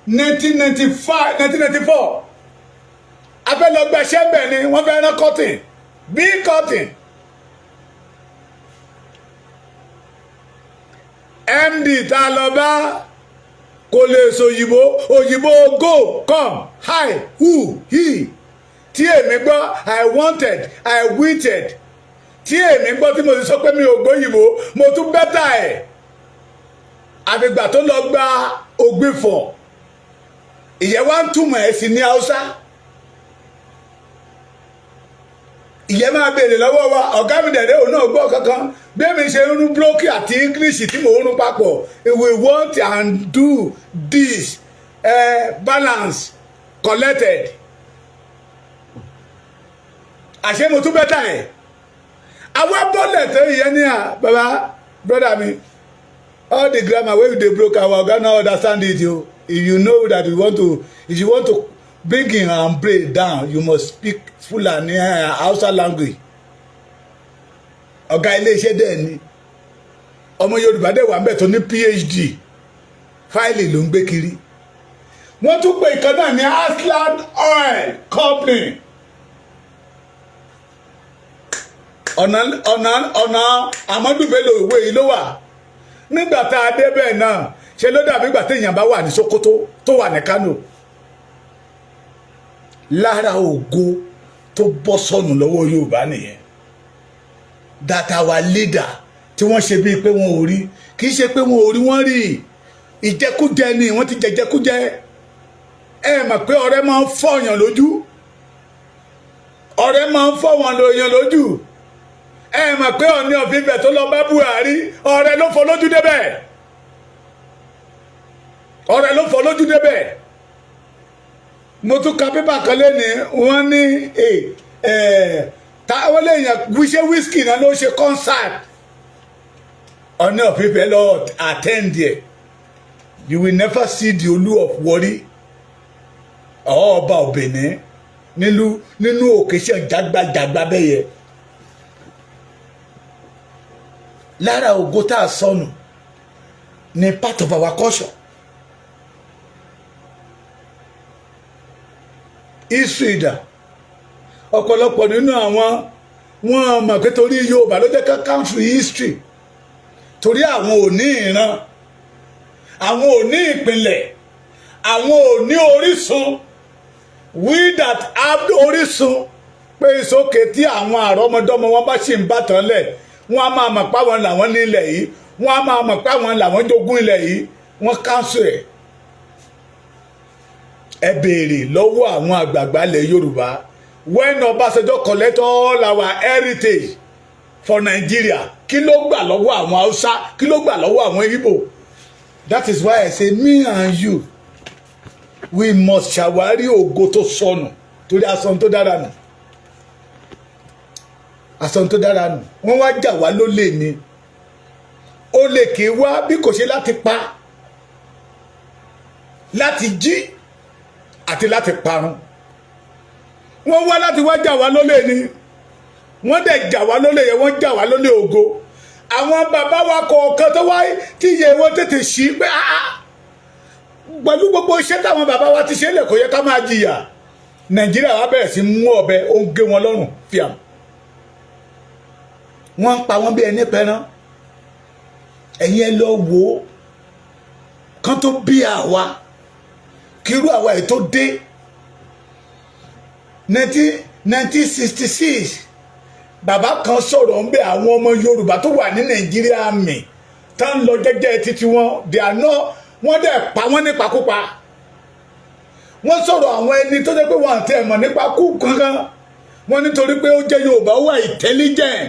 1994. A fẹ́ lọ gbẹ̀ṣẹ́ bẹ̀ ni wọ́n fẹ́ rán cotton, big cotton. MD tá a lọ bá kò lè sọ òyìnbó go come hi who he tí èmi gbọ́ I wanted I waited tí èmi gbọ́ tí mo ti sọ pé mi ò gbóyìnbó mo tún bẹ́tà ẹ̀ àfìgbà tó lọ gba ògbìfọ̀ ìyẹn wá ń túmọ̀ ẹ̀ sí ní Haúsá ìyẹn máa béèrè lọ́wọ́ wa ọ̀gá mi dẹ̀dẹ̀ òun náà gbọ́ kankan bí èmi ṣe ń rún búlọ́kì àti English tí mò ń rún papọ̀ we want and do this balance collected àṣé mo tún bẹ́tà ẹ̀ àwọn bọ́ọ̀lẹ̀ tó yẹ ní baba brother mi all the grammar wey we dey broke our oga no understand it o if you know that if you want to bring in and break down you must speak Fulani Hausa language ọ̀gá iléeṣẹ́ dẹ̀ ni ọmọ Yorùbá dẹ̀ wà ń bẹ̀ tó ní PhD fáìlì ló ń gbé kiri wọ́n tún pè ìkan náà ní Aslan Oil Company ọ̀nà Amadu Bello ìwé yìí ló wà nígbà tá a dé bẹ́ẹ̀ náà ṣe ló dàbí ìgbà téèyàn bá wà ní Sokoto tó wà ní Kano lára ògo tó bọ́ sọnù lọ́wọ́ Yorùbá nìyẹn that our leader tí wọ́n ṣe bíi pé wọn ò rí kì í ṣe pé wọn ò rí wọ́n rí ìjẹkújẹ ni wọ́n ti jẹjẹkújẹ ẹ mọ̀ pé ọ̀rẹ́ máa ń fọyàn lójú ọ̀rẹ́ máa ń fọwọn lóyàn lójú ẹ mọ̀ pé Ọọ̀ni of Ifẹ̀ tó lọ bá Buhari ọ̀rẹ́ ló fọ lójú débẹ̀ ọ̀rẹ́ ló fọ lójú débẹ̀ mo tún ka pépà kan lẹ́ni wọ́n ní táwọn lèèyàn wíṣẹ́ wíṣkì náà ló ṣe concert Ọọ̀ni of Ifẹ̀ lọ attend there you will never see the Olú of Warri ọba Ọ̀bẹ̀nẹ̀ nínú occasion jágbájágbá bẹ́yẹ lára ògo tá a sọnù ní part of our culture history dà ọ̀pọ̀lọpọ̀ nínú àwọn wọn mọ̀ pé torí Yorùbá ló jẹ́ ká country history torí àwọn ò ní ìran àwọn ò ní ìpìlẹ̀ àwọn ò ní orísun we that have orísun pé ìsókè tí àwọn àrọ́mọdọ́mọ wọn bá ṣì ń bàtàn lẹ̀ wọ́n á máa mọ̀ páwọn làwọn nílẹ̀ yìí wọ́n á máa mọ̀ páwọn làwọn jogún ilẹ̀ yìí wọ́n káńsù ẹ̀ ẹ béèrè lọ́wọ́ àwọn àgbààgbà ilẹ̀ Yorùbá when Ọbásanjọ́ collect all our heritage for Nigeria kí ló gbà lọ́wọ́ àwọn Hausa kí ló gbà lọ́wọ́ àwọn Igbo that is why I say me and you we must ṣàwárí ògo tó sọnù torí asọ̀n tó dára nù asọ̀n tó dára nù wọ́n wá jà wá lólè ni olè kì í wá bí kò ṣe láti pa láti jí àti láti parun wọ́n wá láti wá jà wá lólè ni wọ́n dẹ̀ jà wá lólè yẹn wọ́n jà wá lólè ògo àwọn bàbá wa kọ̀ọ̀kan tó wáyé tí iye wọn tètè ṣí pé pẹ̀lú gbogbo iṣẹ́ táwọn bàbá wa ti ṣe lè kò yẹ ká máa jìyà Nàìjíríà wa bẹ̀rẹ̀ sí mú ọ̀bẹ ó ń gé wọn lọ́rùn fíàm wọ́n ń pa wọ́n bí ẹni pẹran ẹ̀yin ẹ lọ wò ó kán tó bí àwa kírú àwa ẹ̀ tó dé 1966 bàbá kan sọ̀rọ̀ ń bẹ àwọn ọmọ Yorùbá tó wà ní Nàìjíríà mi tá ń lọ jẹ́jẹ́ títí wọn wọ́n dẹ̀ pa wọ́n nípakúpa wọ́n sọ̀rọ̀ àwọn ẹni tó jẹ́ pé wọ́n àti ẹ̀mọ̀ nípa kú kankan wọ́n nítorí pé ó jẹ́ Yorùbá ó wà intelligent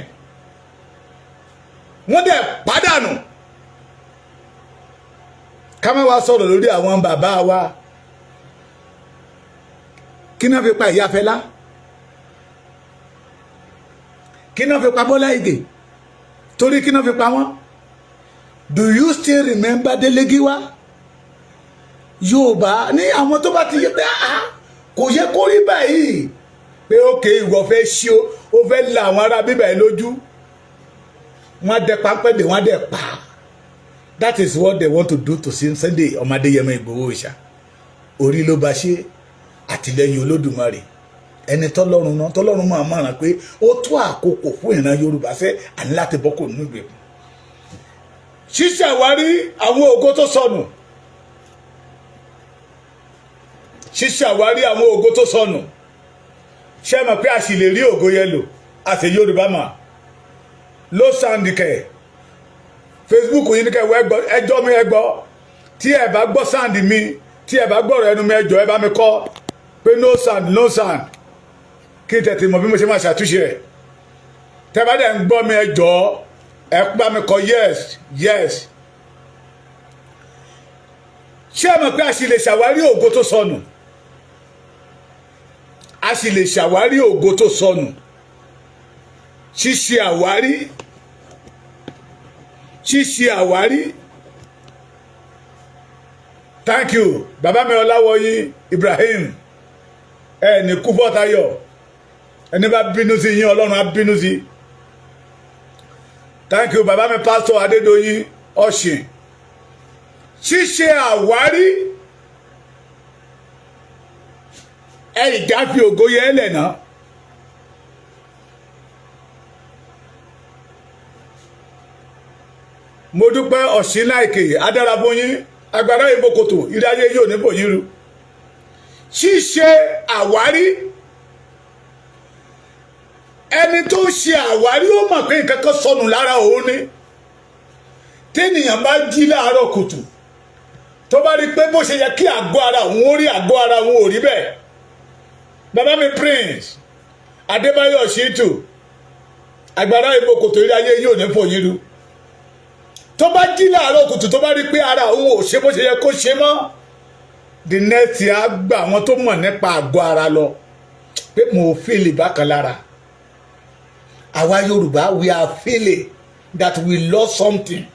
wọ́n dẹ̀ pàdánù ká má wá sọ̀rọ̀ lórí àwọn bàbá wa kí náà fi pa Ìyá Fẹlá kí náà fi pa Bọ́lá Ìgè torí kí náà fi pa wọ́n do you still remember Delegiwa Yorùbá ní àwọn tó bá ti yẹ pé kò yẹ kó rí báyìí pé ókè ìwọ fẹ́ ṣí ó fẹ́ la àwọn ará bíbà yìí lójú wọ́n dẹ pápẹ́ dé wọ́n dẹ pa that is what they want to do to Sunday Ọmọdéyẹmọ Ìgbòho Òòṣà orí ló bá ṣe àtìlẹ́yìn Olódùmarè ẹni tọ́lọ́run máa mọ̀ràn pé ó tó àkókò fún ìran Yorùbá fẹ́ àní láti bọ́ kò nínú ìgbèkùn ṣíṣàwárí àwọn ògo tó sọnù ṣíṣàwárí àwọn ògo tó sọnù ṣé mọ̀ pé a sì lè rí ògo yẹn lò àti Yorùbá mà ló sàǹdìkẹ̀ Facebook yìí ní kẹwọ́ ẹjọ́ mi ẹgbọ́ tí ẹ bá gbọ́ sáǹdì mi tí ẹ bá gbọ́rọ̀ ẹnu mi ẹjọ́ ẹ bá mi kọ́ pé no sound kí n tètè mọ̀ bí mo ṣe máa ṣàtúnṣe rẹ̀ tẹ́ bá dẹ̀ ń gbọ́ mi ẹjọ́ ẹ bá mi kọ́ yes ṣé ẹ mọ̀ pé a sì lè ṣàwárí ògo tó sọnù a sì lè ṣàwárí ògo tó sọnù ṣíṣe àwárí thank you bàbá mi Ọláwọyìn Ibrahim ẹ ní kú bọ́tayọ̀ ẹni bá bínú sí yín Ọlọ́run á bínú sí thank you bàbá mi Pastor Adédoyin Ọ̀sìn ṣíṣe àwárí ẹ ìjà fi ògo yẹn lẹ̀ náà mo dúpẹ́ Ọ̀sìn láìkè adárabóyín agbára ìbòkòtò ìdáyé yóò ní bòyín ru ṣíṣe àwárí ẹni tó ń ṣe àwárí ó mọ̀ pé nǹkan kan sọnù lára òun ni téèyàn bá jí láàárọ̀ kùtù tó bá rí pé bó ṣe yẹ kí àgọ́ ara òun ó rí àgọ́ ara òun ò rí bẹ́ẹ̀ bàbá mi Prince Adébáyọ̀ Ṣítù agbára ìbòkòtò ìdáyé yóò ní bòyín ru tó bá jí láàárọ̀ kùtù tó bá rí pé ara òun ò ṣe bó ṣe yẹ kó ṣe mọ́ the next á gbà wọn tó mọ̀ nípa àgọ́ ara lọ pé mo feel bákan lára àwa Yorùbá we are feeling that we lost something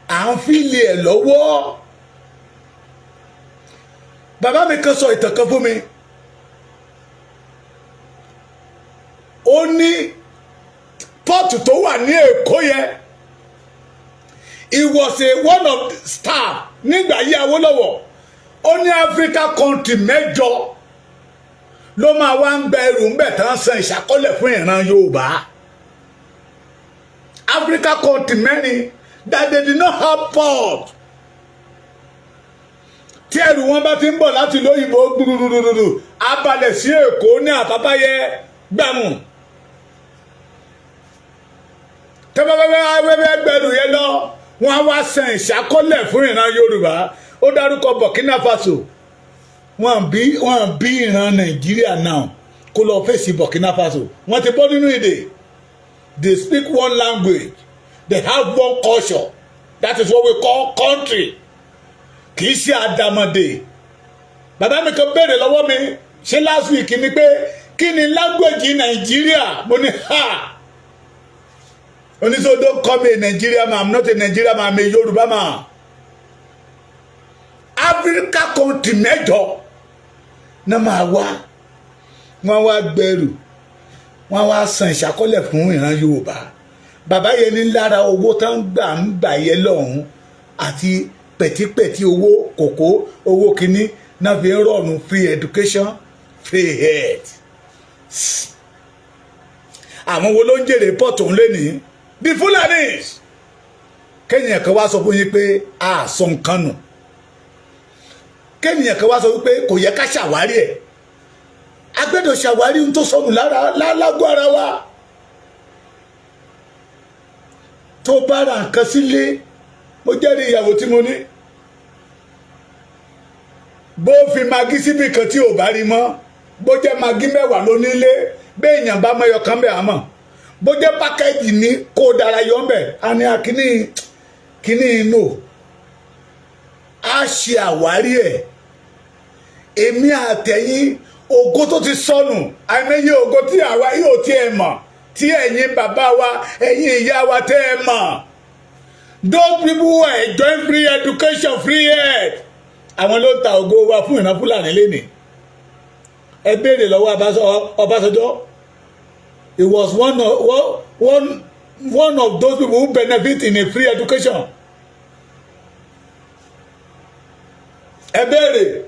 à ń feel ẹ̀ lọ́wọ́ bàbá mi kan sọ ìtàn kan fún mi ó ní pọ́ọ̀tù tó wà ní Èkó yẹn he was one of the staff nígbà yí Awólọ́wọ̀ ó ní Africa country mẹ́jọ ló máa wá ń gba ẹrù ń bẹ̀ tán san ìṣàkọọ́lẹ̀ fún ìran Yorùbá Africa country mẹ́rin that they did not have port tí ẹrù wọn bá ti ń bọ̀ láti lóyìnbó gbúrúrúrúrú abalẹ̀ sí Èkó ní àbábáyé gbàmù tẹ́fẹ́fẹ́ gbẹ̀rù yẹn lọ wọ́n á wá san ìṣàkọọ́lẹ̀ fún ìran Yorùbá ó dárúkọ Burkina Faso wọ́n bí ìran Nàìjíríà náà kó lọ fèsì Burkina Faso wọ́n ti bọ́ nínú èdè they speak one language they have one culture that is what we call country kì í ṣe àdàmọ̀dè bàbá mi kan béèrè lọ́wọ́ mi ṣé last week ni pé kí ni language Nàìjíríà mo ní ha. So don't call me a Nigerian man. I'm not a Nigerian man. I'm a Yoruba man. Africa country mẹ́jọ náà máa wá wọ́n wá gbẹrù wọ́n wá san ìṣàkọọ́lẹ̀ fún ìran Yorùbá bàbá yẹn ní lára owó tó ń gbà yẹ lọ́hùn àti pẹ̀típẹ̀tí owó kòkó owó kínní náà fi ń rọrùn free education free health àwọn wo ló ń jèrè pọ́ọ̀tù ń lé nìyí the Fulanis kẹ́nìyàn kan wá sọ fún yín pé a sọ nǹkan nù kẹ́nìyàn kan wá sọ wípé kò yẹ ká ṣàwárí ẹ̀ a gbọ́dọ̀ ṣàwárí ohun tó sọnù lágọ́ ara wa tó bá ra nǹkan sílé mo jẹ́rìí ìyàwó tí mo ní bó fi magi síbi kan tí ò bá rí mọ́ bó jẹ́ magi mẹ́wàá ló nílé béèyàn bá mẹ́yọ kan bẹ́ẹ̀ àmọ́ bó jẹ́ pákẹ́jì ní kó dára yọ ń bẹ̀ á ní kíní inú á ṣe àwárí ẹ̀ èmi àtẹ̀yìn ògo tó ti sọnù àìmọye ògo tí àwa yóò tiẹ̀ mọ̀ tí ẹ̀yin bàbá wa ẹ̀yin ìyá wa tẹ́ ẹ mọ̀ those people who are enjoying free education free health àwọn ló ń ta ògo wa fún ìran Fúlàní lénìí ẹ béèrè lọ́wọ́ Ọbásanjọ́. He was one of those people who benefit in a free education. Ẹ béèrè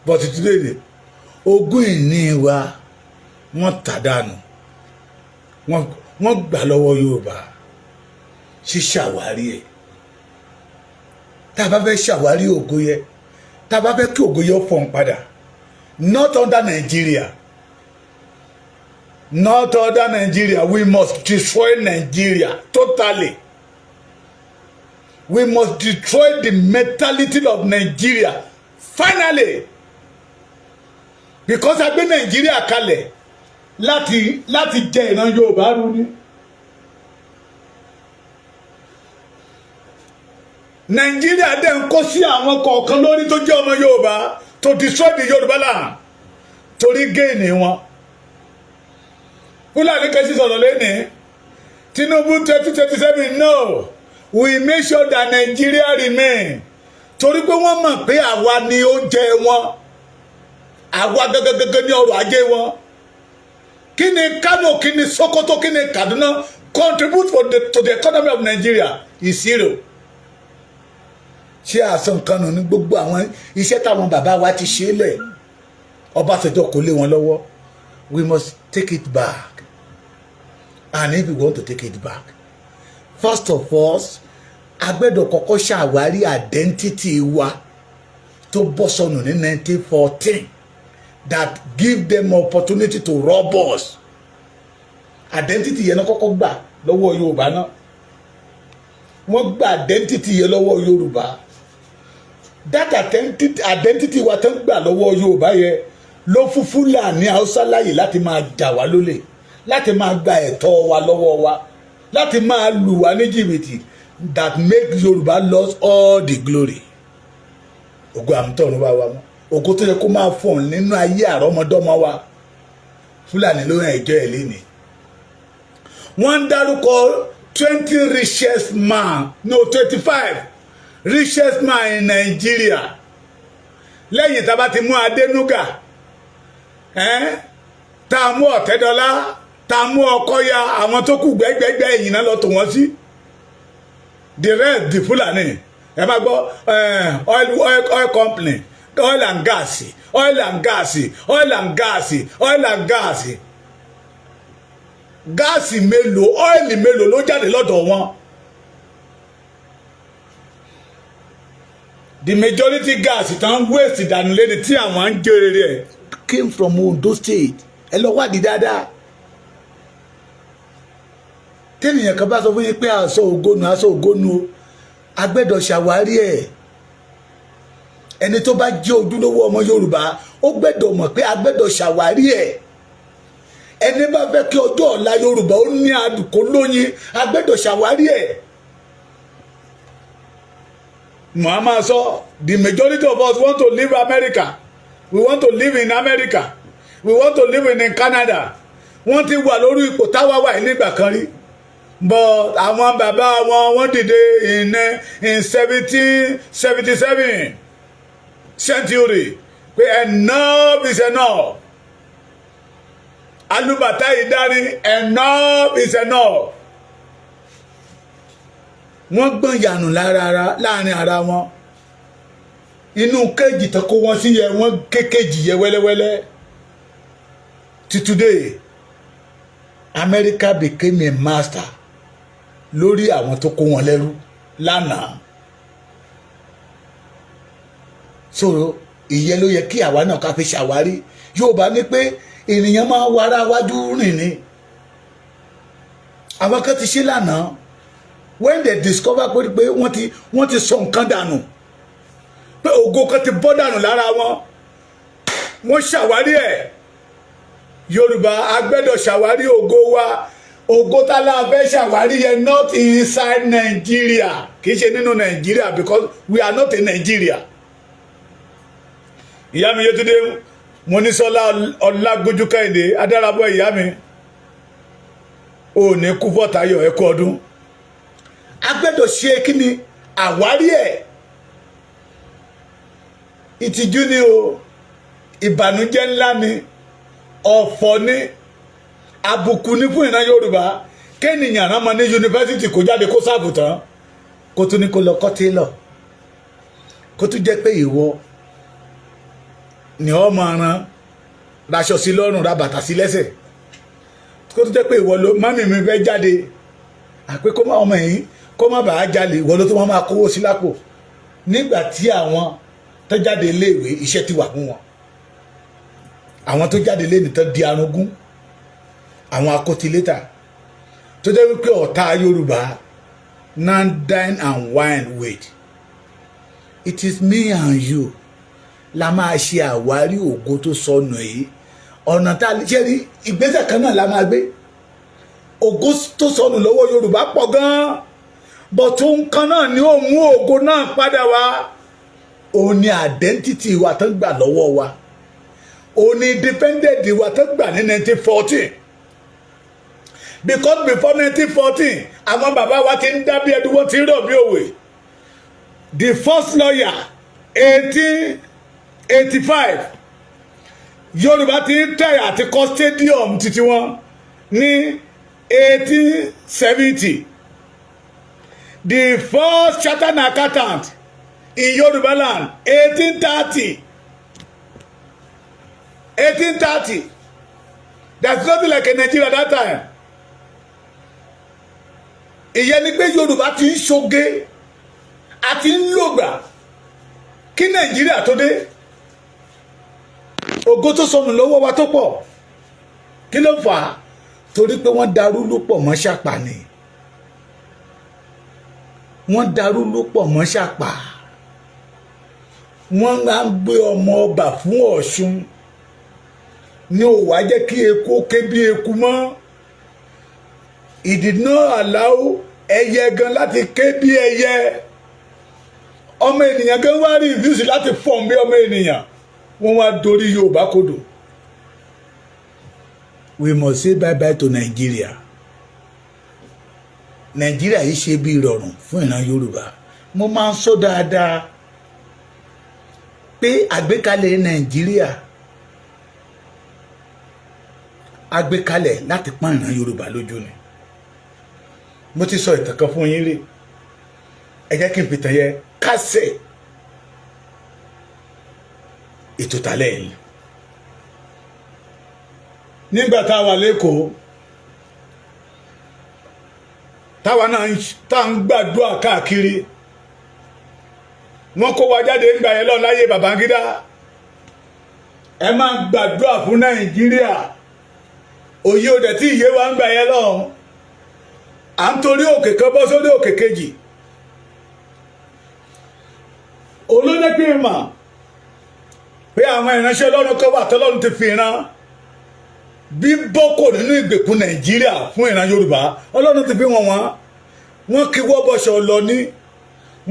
but today ogún ìní wa wọ́n tà dànù wọ́n gbà lọ́wọ́ Yorùbá ṣíṣàwárí ẹ̀ tá a bá fẹ́ ṣàwárí ògo yẹ tá a bá fẹ́ kí ògo yẹ fọ̀n padà not under Nigeria. Not other Nigeria. We must destroy Nigeria totally. We must destroy the mentality of Nigeria finally. Because a gbé Nigeria kalẹ̀ láti jẹ ìran Yorùbá rú ni. Nigeria dẹ̀ ń kó sí àwọn kọ̀ọ̀kan lórí tó jẹ́ ọmọ Yorùbá to destroy the Yorùbá land torí géènì wọn. Fúlàní kẹ́sì sọ̀rọ̀ lẹ́nìí Tinubu 2027 no we make sure that Nigeria remain torí pé wọ́n mọ̀ pé àwa ni ó jẹ wọn àwa gẹ́gẹ́gẹ́gẹ́ ní ọrọ̀ ajé wọn kí ni Kano kí ni Sokoto kí ni Kaduna contribute to the economy of Nigeria is zero. Ṣé àsán kan nù ní gbogbo àwọn iṣẹ́ táwọn bàbá wa ti ṣe lẹ̀ Ọbásanjọ́ kò lé wọn lọ́wọ́. We must take it back. And if we want to take it back, first of all, a gbọ́dọ̀ kọ́kọ́ ṣàwárí identity wa tó bọ́ sọnù ní 1914 that give them opportunity to rob us. Identity yẹn náà kọ́kọ́ gbà lọ́wọ́ Yorùbá náà. Wọ́n gba identity yẹn lọ́wọ́ Yorùbá. That identity wa tán gbà lọ́wọ́ Yorùbá yẹn ló fún Fúlàní Haúsá láyè láti máa jà wá lólè, láti máa gba ẹ̀tọ́ wa lọ́wọ́ wa, láti máa lù wá ní jìbìtì that make Yorùbá lose all the glory. Ògo àmútọ̀run wa mọ́. Ògo tó yẹ kó máa fọ̀n nínú ayé àrọ́mọdọ́mọ wa. Fúlàní ló ràn ẹjọ́ ẹ̀ lénìí. Wọ́n ń dárúkọ 20 richest man, no 25 richest man in Nigeria. Lẹ́yìn tá a bá ti mú Adénúgà, tá a mú Ọ̀tẹ́dọ́lá, tá a mú Ọkọ́yà, àwọn tó kù gbẹ́gbẹ́gbẹ́ ẹ̀yìn náà lọ tò wọ́n sí. The rest the Fúlàní ẹ máa gbọ́ oil company, oil and gas, oil and gas, oil and gas, oil and gas. Gáàsì mélòó, ọ́ìlì mélòó ló jáde lọ́dọ̀ wọn. The majority gas tán waste ìdànù lẹ́ni tí àwọn ń jèrè rẹ̀ came from Ondo State. Ẹ lọ wádìí dáadáa. Tẹ́nìyàn kan bá sọ fún yín pé aṣọ ògónú a gbọ́dọ̀ ṣàwárí ẹ̀. Ẹni tó bá jẹ́ ojúlówó ọmọ Yorùbá ó gbọ́dọ̀ mọ̀ pé a gbọ́dọ̀ ṣàwárí ẹ̀. Ẹni bá fẹ́ kí ọjọ́ ọ̀la Yorùbá ó ní àdùkó lóyin a gbọ́dọ̀ ṣàwárí ẹ̀. Màmá sọ the majority of us want to live America, we want to live in America, we want to live in Canada. Wọ́n ti wà lórí ipò táwa wà nígbà kan rí but àwọn bàbá wọn wọ́n dìde in 1777 century pé enough is enough. Alúbàtà ìdarí enough is enough. Wọ́n gbọ́n yànù láàrin ara wọn. Inú kéjì tó kó wọn sí yẹ wọ́n kékèjì yẹ wẹ́lẹ́wẹ́lẹ́. Till today, America became a master lórí àwọn tó kó wọn lẹ́rú lánàá. So ìyẹn ló yẹ kí àwa náà ká fi ṣàwárí. Yorùbá ní pé ènìyàn máa wá ara wájú rìn ni. Àwọn kan ti ṣe lánàá. When they discover pé wọ́n ti sọ nǹkan dànù pé ògo kan ti bọ́ dànù lára wọn wọ́n ṣàwárí ẹ̀. Yorùbá a gbọ́dọ̀ ṣàwárí ògo wa. Ògo tá la fẹ́ ṣàwárí yẹn not inside Nigeria, kì í ṣe nínú Nigeria because we are not in Nigeria. Ìyá mi Yétúndé Monísọ́lá Ọlágójú Kẹ́hìndé Adárabọ̀ ìyá mi ò ní kú fọ́tayọ̀ ẹ̀kọ́ ọdún. A gbọ́dọ̀ ṣe kí ni àwárí ẹ̀. Ìtìjú ni o, ìbànújẹ́ ńlá ni, ọ̀fọ̀ ni, àbùkù ni fún ìran Yorùbá. Kéènìyàn rán mọ ní yunifásitì kó jáde kó sáàbù tán kó tún ní kó lọ kọ́ télọ̀ kó tún jẹ́ pé ìwọ ni ọ máa ran raṣọ sí lọ́rùn ra bàtà sí lẹ́sẹ̀ kó tún jẹ́ pé ìwọ ló mami mi fẹ́ jáde àpé kó má ọmọ yìí kó má bàa jalè ìwọ ló tó wọn máa kówó sí lápò nígbà tí àwọn tó jáde iléèwé iṣẹ́ ti wà fún wọn àwọn tó jáde ilé nìtàn di arúgún àwọn akótilétà tó jẹ́ wípé ọ̀tá Yorùbá now dine and wine with it is me and you la máa ṣe àwárí ògo tó sọnù yìí ọ̀nà tá a lè ṣe rí ìgbésẹ̀ kan náà la máa gbé ògo tó sọnù lọ́wọ́ Yorùbá pọ̀ gan-an but ohun kan náà ni ó mú ògo náà padà wá òun ni identity wa tó gbà lọ́wọ́ wa òun ni independent wa tó gbà ní 1914 because before 1914 àwọn bàbá wa ti ń dábí ẹdun wọn ti ń rọ̀ bí òwe the first lawyer 1885 Yorùbá ti ń tẹ̀ àti kọ́ stadium títí wọn ní 1870 the first chartered accountant in Yoruba land 1830 there's nothing like a Nigeria that time ìyẹn ni pé Yorùbá ti ń ṣoge àti ń lògbà kí Nàìjíríà tó dé ògo tó sọnù lọ́wọ́ wa tó pọ̀ kí ló fà á torí pé wọ́n darú ló pọ̀ mọ́ ṣàpà ni wọ́n darú ló pọ̀ mọ́ ṣàpà wọ́n á gbé ọmọ ọba fún Ọ̀ṣun ní ó wá jẹ́ kí eku ké bí eku mọ́ he did not allow ẹyẹ gan láti ké bí ẹyẹ ọmọ ènìyàn gan wá rí ìfúsì láti fọ̀n bí ọmọ ènìyàn wọ́n wá dorí Yorùbá kodò we must say bye bye to Nigeria Nigeria yìí ṣe bí ìrọ̀rùn fún ìran Yorùbá mo máa ń sọ dáadáa pé àgbékalẹ̀ Nàìjíríà àgbékalẹ̀ láti pọ́n ìran Yorùbá lójú ni mo ti sọ ìtàn kan fún yín rí ẹ jẹ́ kí n fìtàn yẹ kásẹ̀ ètò tálẹ̀ yìí nígbà tá a wà lẹ́kọ̀ọ́ táwa náà tá ń gbàdúrà káàkiri wọ́n kó wa jáde ńgbà yẹn lọ láyé Babangida ẹ máa gbàdúrà fún Nàìjíríà òye òdẹ tí ìyé wa ń gbà yẹn lọ à ń torí òkè kan bọ́ sórí òkè kejì olóyè pé mà pé àwọn ìránṣẹ́ Ọlọ́run kan wà tọ́lọ́run ti fi ran bí bọ́kò nínú ìgbèkùn Nàìjíríà fún ìran Yorùbá Ọlọ́run ti fi wọ́n kí wọ́n bọ́ṣọ lọ ní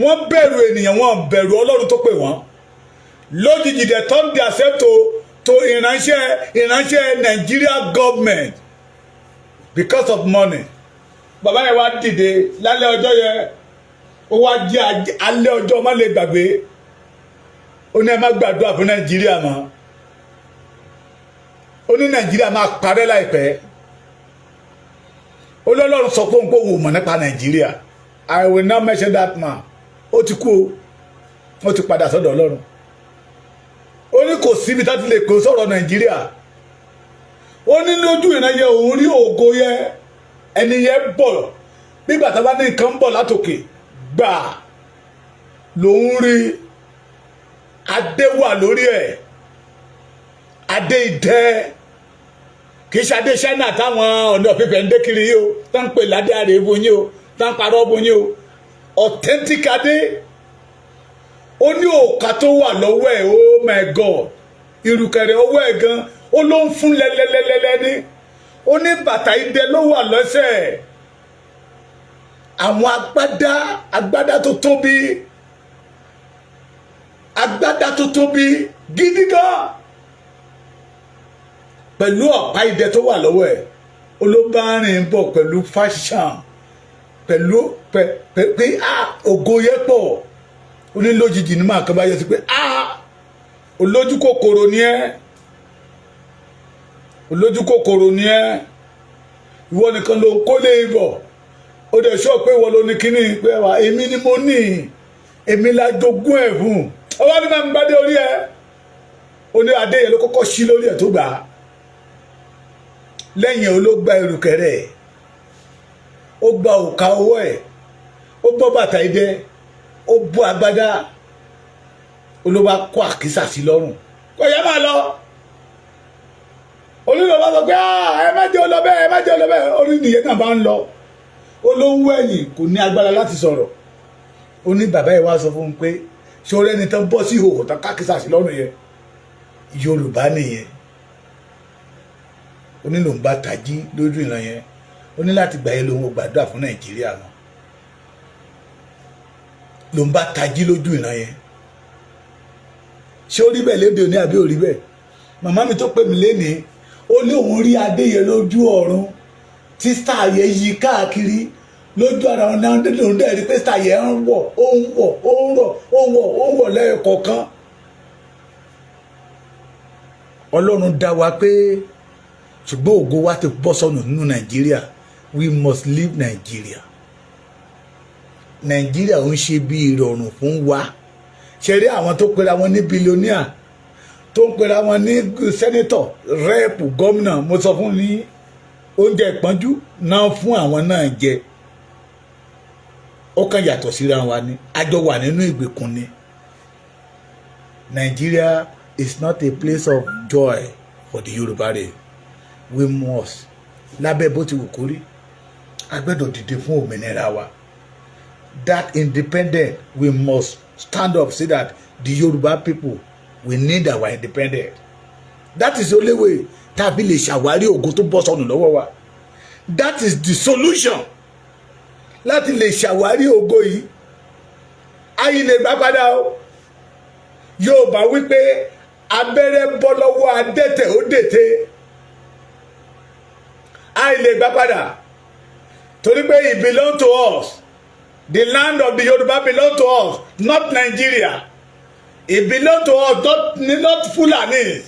wọ́n bẹ̀rù ènìyàn wọ́n bẹ̀rù Ọlọ́run tó pè wọ́n lójijì dẹ̀ turn themselves to ìránṣẹ́ Nigeria government because of money bàbá yẹn wá dìde lálẹ́ ọjọ́ yẹn ó wá jẹ́ alẹ́ ọjọ́ má lè gbàgbé ó ní ẹ má gbàdúrà fún Nàìjíríà mọ́ ó ní Nàìjíríà máa parẹ́ láìpẹ́ ó lọ́lọ́run sọ fún òun mọ̀ nípa Nàìjíríà I will not mention that man ó ti kú ó ti padà sọ́dọ̀ Ọlọ́run ó ní kò síbi tá ti lè kó sọ̀rọ̀ Nàìjíríà ó ní lójú ìrìnàjò òun rí ògo yẹ ẹni yẹn bọ̀ nígbà tá a bá ní nǹkan bọ̀ látòkè gbà lòun rí adé wà lórí ẹ̀ adé ìdẹ́ kì í ṣe adé ṣáínà táwọn ọ̀nà fífẹ́ ń dé kiri yìí o tá ń pè ládé àrè fún yín o tá ń parọ́ fún yín o authentic adé ó ní òkà tó wà lọ́wọ́ ẹ̀ oh my God ìrùkẹ̀rẹ̀ ọwọ́ ẹ̀ gan ó ló ń fún lẹ́lẹ́lẹ́lẹ́ ní ó ní bàtà idẹ ló wà lọ́sẹ̀ àwọn agbádá tó tóbi gidi gan pẹ̀lú ọ̀pá idẹ tó wà lọ́wọ́ ẹ̀ olóbárin bọ̀ pẹ̀lú fashion pẹ̀lú pé ògo yẹ pọ̀ ó ní lójijì ní máa kan bá yẹ sí pé olójú kòkòrò ni ẹ́ ìwọ nìkan ló ń kólé ibọ̀ ó dẹ̀ sọ pé ìwọ ló ní kíní pé wà èmi ni mo ní èmi la jogún ẹ̀ fún ọwọ́ ní máa ń bá dé orí ẹ̀ ó ní adé yẹn ló kọ́kọ́ sí lórí ẹ̀ tó gbà á lẹ́yìn ó ló gba ìrùkẹ̀rẹ̀ ó gba òkà ọwọ́ ẹ̀ ó bọ́ bàtà idẹ ó bọ́ agbádá olówó kó àkísà sí lọ́rùn kó yẹ máa lọ olùdó bá sọ pé ẹ má jẹ́ ọlọ́bẹ̀ ẹ má jẹ́ ọlọ́bẹ̀ orí nìyẹn náà bá ń lọ olówó ẹ̀yìn kò ní agbára láti sọ̀rọ̀ ó ní bàbá yẹn wá sọ fún un pé ṣé orí ẹni tán bọ́ sí ìhòòhò tán kákísà sí lọ́rùn yẹn Yorùbá nìyẹn ó ní lòun bá tají lójú ìran yẹn ó ní láti gbà yẹn lòun ò gbàdúrà fún Nàìjíríà mọ́ lòun bá tají lójú ìran yẹn ṣé ó rí bẹ́ẹ̀ léde òní àbí ò rí bẹ́ẹ̀ màmá mi tó pè mí lénìí ó ní òun rí adéyẹ lójú ọ̀run tí star yẹn yí káàkiri lójú ara wọn náà lòun dẹ̀ rí pé star yẹn ń wọ̀ ó ń wọ̀ ó ń rọ̀ ó ń wọ̀ ó ń wọ̀ lẹ́ẹ̀kọ̀ọ̀kan Ọlọ́run dá wa pé ṣùgbọ́n ògo wa ti bọ́ sọnù nínú Nàìjíríà we must leave Nàìjíríà Nàìjíríà ń ṣe bí ìrọ̀rùn fún wa ṣe rí àwọn tó pera wọn ní billionaire tó ń pera wọn ní sẹ́nítọ̀ rẹ́ẹ̀pù gómìnà mo sọ fún ní oúnjẹ ìpọ́njú náà fún àwọn náà jẹ ó kàn yàtọ̀ síra wa ni àjọ wà nínú ìgbèkùn ni Nigeria is not a place of joy for the Yoruba race we must lábẹ́ bó ti wù kórí a gbọ́dọ̀ dìde fún òmìnira wa that independent we must stand up say that the Yoruba people we need our independence that is the only way tàbí lè ṣàwárí ògo tó bọ́ sọnù lọ́wọ́ wa that is the solution láti lè ṣàwárí ògo yìí ayé lè gbà padà o Yorùbá wípé abẹ́rẹ́ bọ́ lọ́wọ́ adẹ́tẹ̀ ó dètè ayé lè gbà padà torí pé it belong to us the land of the Yoruba belong to us not Nigeria it belong to us not Fulani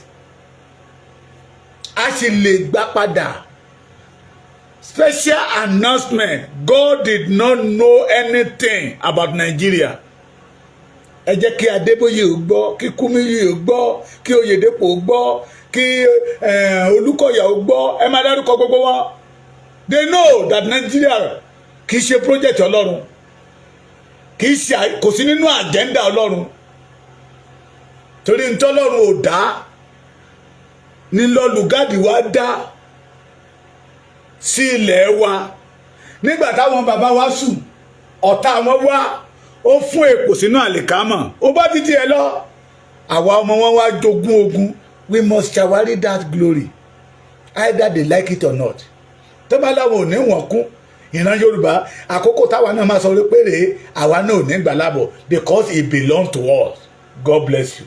a sì lè gbà padà special announcement God did not know anything about Nigeria ẹ jẹ́ kí Adébóyè ò gbọ́ kí Kúmíyì ò gbọ́ kí Oyèdépò ò gbọ́ kí Olúkọ̀yà ò gbọ́ ẹ máa dárúkọ gbogbo wọn they know that Nigeria kì í ṣe project Ọlọ́run kì í ṣe kò sí nínú agenda Ọlọ́run torí ntọ́lọ́run ò dá ní lọ́lùgádì wa dá sí ilẹ̀ wa nígbà táwọn bàbá wa sùn ọ̀tá wọn wá ó fún èpò sínú àlìkámọ̀ ó bá ti tiẹ̀ lọ àwa ọmọ wọn wá jogún ogun we must ṣàwárí that glory either they like it or not tó bá láwọn ò ní wọ̀n kún ìran Yorùbá àkókò táwa náà máa sọ pé rèé àwa náà ò ní gbà lábọ̀ because it belong to us God bless you.